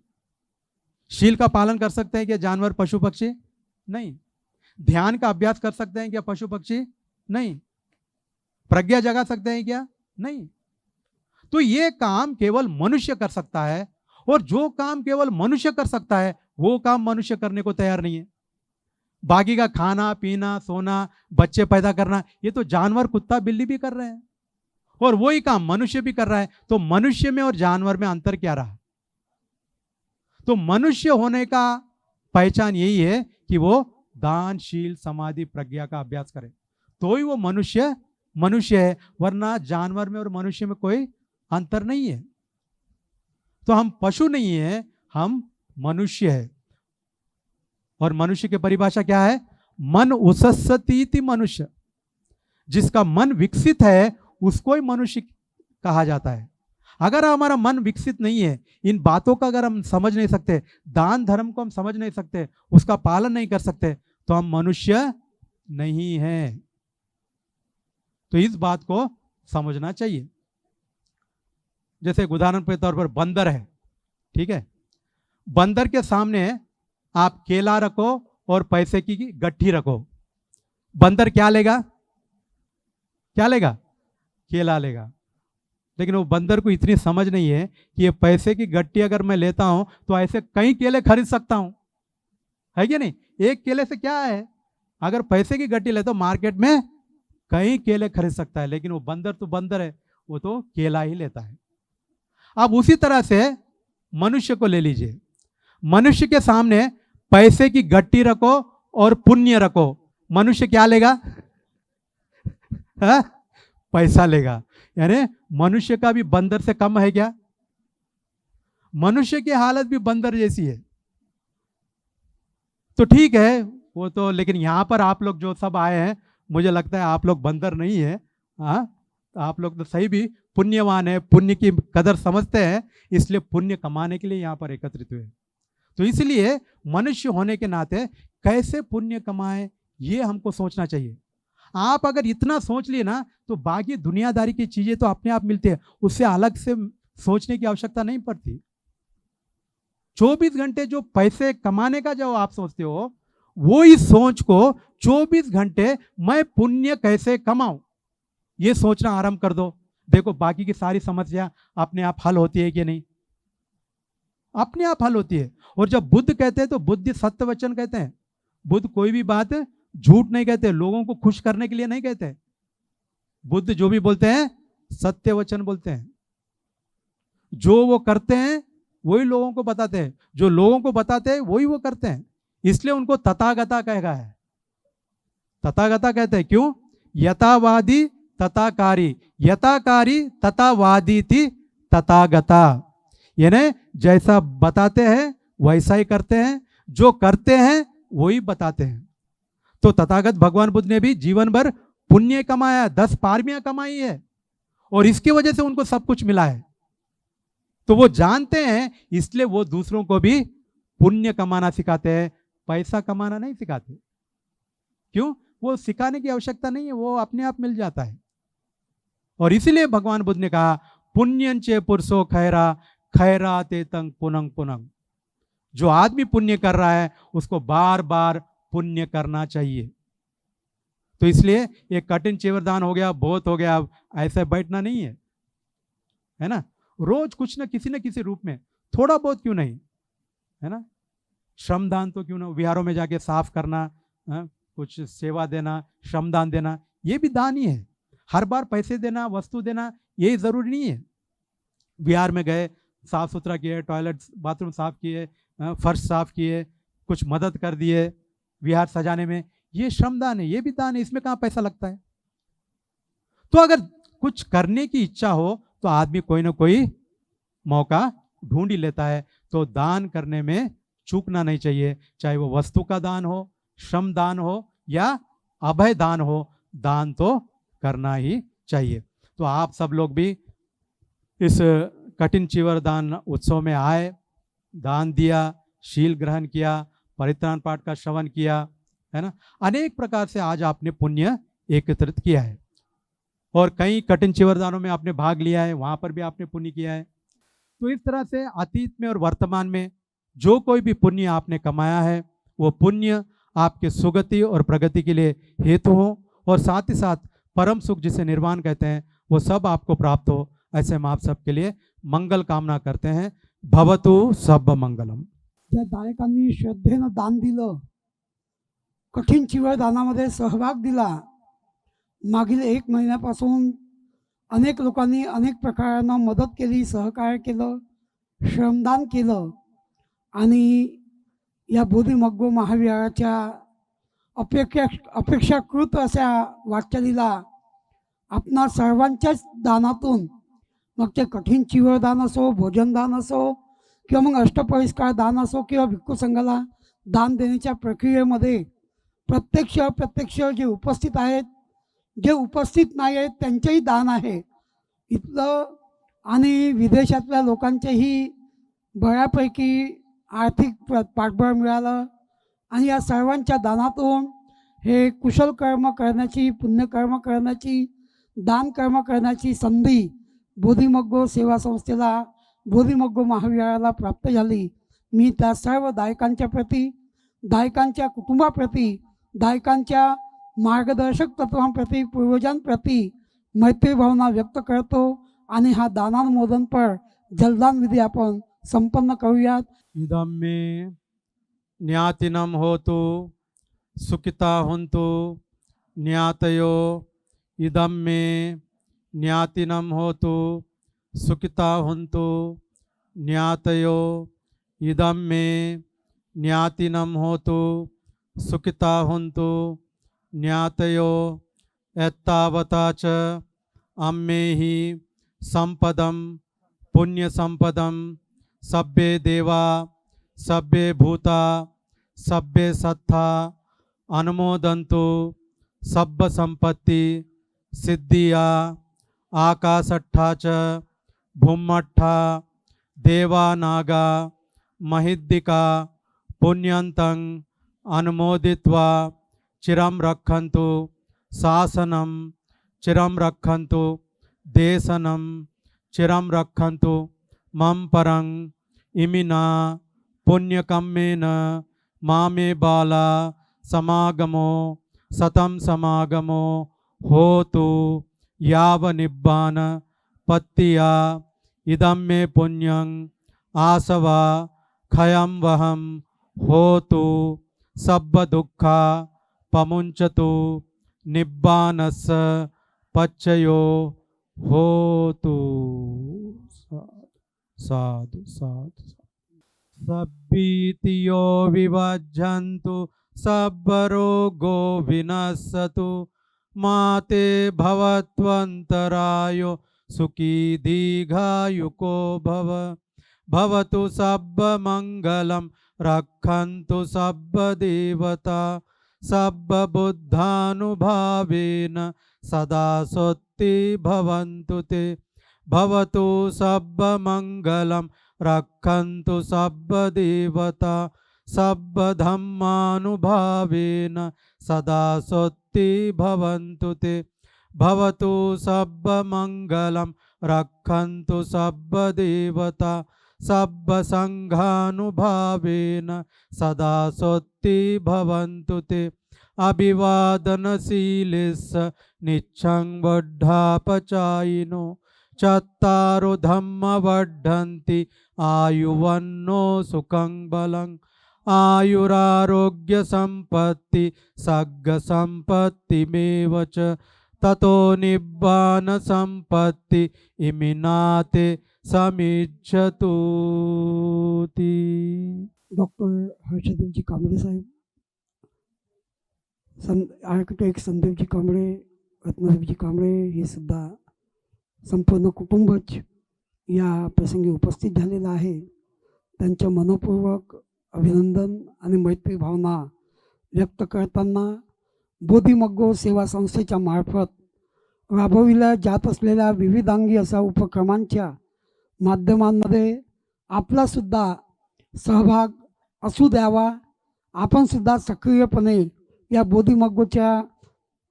शील का पालन कर सकते हैं क्या जानवर, पशु, पक्षी? नहीं। ध्यान का अभ्यास कर सकते हैं क्या पशु, पक्षी? नहीं। प्रज्ञा जगा सकते हैं क्या? नहीं। तो ये काम केवल मनुष्य कर सकता है, और जो काम केवल मनुष्य कर सकता है वो काम मनुष्य करने को तैयार नहीं है। बाकी का खाना पीना, सोना, बच्चे पैदा करना, ये तो जानवर, कुत्ता, बिल्ली भी कर रहे हैं, और वही काम मनुष्य भी कर रहा है। तो मनुष्य में और जानवर में अंतर क्या रहा? तो मनुष्य होने का पहचान यही है कि वो दान, शील, समाधि, प्रज्ञा का अभ्यास करे, तो ही वो मनुष्य है। वरना जानवर में और मनुष्य में कोई अंतर नहीं है। तो हम पशु नहीं है, हम मनुष्य है। और मनुष्य की परिभाषा क्या है? मन उसस्तीति मनुष्य। जिसका मन विकसित है उसको ही मनुष्य कहा जाता है। अगर हमारा मन विकसित नहीं है, इन बातों का अगर हम समझ नहीं सकते, दान धर्म को हम समझ नहीं सकते, उसका पालन नहीं कर सकते, तो हम मनुष्य नहीं है। तो इस बात को समझना चाहिए। जैसे उदाहरण के तौर पर बंदर है, ठीक है, बंदर के सामने आप केला रखो और पैसे की गट्ठी रखो, बंदर क्या लेगा? क्या लेगा? केला लेगा। लेकिन वो बंदर को इतनी समझ नहीं है कि ये पैसे की गट्टी अगर मैं लेता हूं तो ऐसे कई केले खरीद सकता हूं, है कि नहीं? एक केले से क्या है? अगर पैसे की गट्टी ले तो मार्केट में कई केले खरीद सकता है, लेकिन वो बंदर तो बंदर है, वो तो केला ही लेता है। अब उसी तरह से मनुष्य को ले लीजिए। मनुष्य के सामने पैसे की गट्टी रखो और पुण्य रखो, मनुष्य क्या लेगा? पैसा लेगा। यानी मनुष्य का भी बंदर से कम है क्या? मनुष्य की हालत भी बंदर जैसी है। तो ठीक है वो तो, लेकिन यहां पर आप लोग जो सब आए हैं, मुझे लगता है आप लोग बंदर नहीं है। आप लोग तो सही भी पुण्यवान है, पुण्य की कदर समझते हैं, इसलिए पुण्य कमाने के लिए यहाँ पर एकत्रित हुए। तो इसलिए मनुष्य होने के नाते कैसे पुण्य कमाएं ये हमको सोचना चाहिए। आप अगर इतना सोच लिए ना तो बाकी दुनियादारी की चीजें तो अपने आप मिलती है, उससे अलग से सोचने की आवश्यकता नहीं पड़ती। 24 घंटे जो पैसे कमाने का जो आप सोचते हो, वो इस सोच को 24 घंटे मैं पुण्य कैसे कमाऊं ये सोचना आरंभ कर दो, देखो बाकी की सारी समस्या अपने आप हल होती है कि नहीं, अपने आप हल होती है। और जब बुद्ध कहते हैं तो बुद्ध सत्य वचन कहते हैं। बुद्ध कोई भी बात झूठ नहीं कहते, लोगों को खुश करने के लिए नहीं कहते। बुद्ध जो भी बोलते हैं सत्य वचन बोलते हैं। जो वो करते हैं वही लोगों को बताते हैं, जो लोगों को बताते हैं वही वो करते हैं। इसलिए उनको तथागता कहा गया है। तथागता कहते हैं क्यों? यथावादी तथाकारी, यथाकारी तथावादी थी तथागता, यानी जैसा बताते हैं वैसा ही करते हैं, जो करते हैं वही बताते हैं। तो तथागत भगवान बुद्ध ने भी जीवन भर पुण्य कमाया, 10 पारमियां कमाई है, और इसकी वजह से उनको सब कुछ मिला है। तो वो जानते हैं, इसलिए वो दूसरों को भी पुण्य कमाना सिखाते हैं, पैसा कमाना नहीं सिखाते। क्यों? वो सिखाने की आवश्यकता नहीं है, वो अपने आप मिल जाता है। और इसीलिए भगवान बुद्ध ने कहा पुण्यंचे पुरुषो खैरा खैरा ते तंग पुनंग पुनंग। जो आदमी पुण्य कर रहा है उसको बार बार पुण्य करना चाहिए। तो इसलिए एक कठिन चीवरदान हो गया, बहुत हो गया, अब ऐसे बैठना नहीं है ना। रोज कुछ ना किसी रूप में थोड़ा बहुत क्यों नहीं, है ना। श्रमदान तो क्यों ना, विहारों में जाके साफ करना, कुछ सेवा देना, श्रमदान देना, ये भी दान ही है। हर बार पैसे देना, वस्तु देना, ये जरूरी नहीं है। विहार में गए, साफ सुथरा किए, टॉयलेट बाथरूम साफ किए, फर्श साफ किए, कुछ मदद कर दिए विहार सजाने में, ये श्रमदान है, ये भी दान है। इसमें कहाँ पैसा लगता है। तो अगर कुछ करने की इच्छा हो तो आदमी कोई ना कोई मौका ढूंढ ही लेता है। तो दान करने में चूकना नहीं चाहिए, चाहे वो वस्तु का दान हो, श्रम दान हो या अभय दान हो, दान तो करना ही चाहिए। तो आप सब लोग भी इस कठिन चीवरदान उत्सव में आए, दान दिया, शील ग्रहण किया, परित्राण पाठ का श्रवण किया, है ना। अनेक प्रकार से आज आपने पुण्य एकत्रित किया है, और कई कठिन चीवरदानों में आपने भाग लिया है, वहां पर भी आपने पुण्य किया है। तो इस तरह से अतीत में और वर्तमान में जो कोई भी पुण्य आपने कमाया है, वो पुण्य आपके सुगति और प्रगति के लिए हेतु हो, और साथ ही साथ परम सुख जिसे निर्वाण कहते हैं वो सब आपको प्राप्त हो। ऐसे हम आप सबके लिए मंगल कामना करते हैं। भवतु सब मंगलम। ज्या दायकांनी श्रद्धेनं दान दिलं, कठीण चीवरदानामध्ये सहभाग दिला, मागील 1 महिन्यापासून अनेक लोकांनी अनेक प्रकारानं मदत केली, सहकार्य केलं, श्रमदान केलं, आणि या बोधिमग्गो महाविहाराच्या अपेक्षाकृत अशा वाटचालीला आपणा सर्वांच्याच दानातून, मग ते कठीण चीवरदान असो, भोजनदान असो, किंवा मग अष्टपरिष्कार दान असो, किंवा भिक्खू संघाला दान देण्याच्या प्रक्रियेमध्ये प्रत्यक्ष जे उपस्थित आहेत, जे उपस्थित नाही आहेत त्यांचेही दान आहे इथलं, आणि विदेशातल्या लोकांचेही बऱ्यापैकी आर्थिक पाठबळ मिळालं, आणि या सर्वांच्या दानातून हे कुशल कर्म करण्याची, पुण्यकर्म करण्याची, दान कर्म करण्याची संधी बोधिमग्गो सेवा संस्थेला, बोधिमग्गो महाविहाराला प्राप्त झाली। मी त्या सर्व दायकांच्या प्रती, दायकांच्या कुटुंबाप्रती, दायकांच्या मार्गदर्शक तत्वांप्रती, पूर्वजांप्रती मैत्री भावना व्यक्त करतो, आणि हा दानानुमोदनपर जलदान विधी आपण संपन्न करूयात। इदं मे ज्ञातिनं होतु सुखिता हुन्तु ज्ञातयो, इदं मे ज्ञातिनं होतु सुखिता हुन्तु ज्ञातयो, इदं मे ज्ञातिनं होतु सुखिता हुन्तु ज्ञातयो। एतावता च अम्मेहि संपदं पुण्यसंपदं सभ्ये देवा सभ्ये भूता सभ्ये सत्था अनुमोदन्तु। सब्ब संपत्ति सिद्धिया आकाशट्ठा च भूमट्ठा देवा नागा महिद्दिका पुण्यन्तं अनुमोदित्वा चिरं रक्षन्तु शासनं चिरं रक्षन्तु देशनं चिरं रक्षन्तु मम परं इमिना पुण्यकम्मेन मामे बाला समागमो सतं समागमो होतु याव निब्बान पत्तिया इदं मे पुण्यं आसवा खयं वहं होतु सब्ब दुःखा पमुंचतु निब्बानस पच्चयो होतु। साधु साधु। सब्बीतियो विभज्जन्तु सब्बरोगो विनश्यतु माते भवत्वन्तरायो सुखी दीर्घायुको भव। भवतु सब्बमङ्गलं रक्षन्तु सब्बदेवता सब्बबुद्धानुभावेन सदा सोत्ति भवन्तु ते। भवतु सब्बमङ्गलं रक्षन्तु सब्बदेवता सब्बधम्मानुभावेन सदा सोत्ति भवन्तु ते। भवतु सब्बमङ्गलं रक्षन्तु सब्बदेवता सब्बसङ्घानुभावेन सदा सोत्ति भवन्तु ते। अभिवादनशीलिस्स निच्छं वड्ढापचायिनो चत्तारो धम्म वर्धन्ति आयुवन्नो सुखं बलं। आयुरारोग्य संपत्ति सग्ग संपत्तिमेव च ततो निब्बान संपत्ति इमिनाते समिज्जतुति। डॉक्टर हर्षदेवजी कांबळे साहेब, आर्किटेक्ट संदीपजी कांबळे, रत्नदेवजी कांबळे हे सुद्धा संपूर्ण कुटुंबच या प्रसंगी उपस्थित झालेलं आहे। त्यांच्या मनपूर्वक अभिनंदन आणि मैत्री भावना व्यक्त करताना बोधिमग्गो सेवा संस्थेच्या मार्फत राबविल्या जात असलेल्या विविधांगी अशा उपक्रमांच्या माध्यमांमध्ये आपलासुद्धा सहभाग असू द्यावा। आपणसुद्धा सक्रियपणे या बोधिमग्गोच्या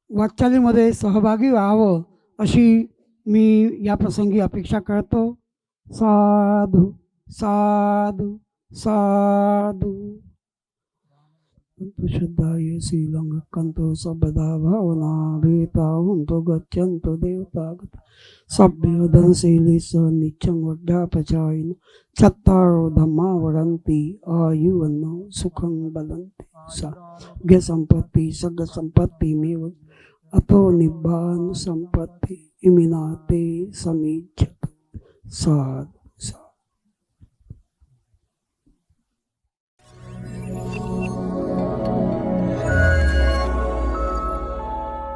वाटचालीमध्ये सहभागी व्हावं अशी मी या प्रसंगी अपेक्षा करतो। साधु साधु साधु। श्रद्धाय शीलं कंतो सबदा भावना भेता हुंतो गच्छन्तो देवतागत सभ्य धनशीलिस नित्यं वड्ढापचायिनो चत्तारो धम्मा वदन्ति आयुवन्नो सुखं बलन्ति। साग्य संपत्ति सग्ग संपत्तिमेव अतो निब्बान संपत्ति इमिनाते समीज्यते। साधु।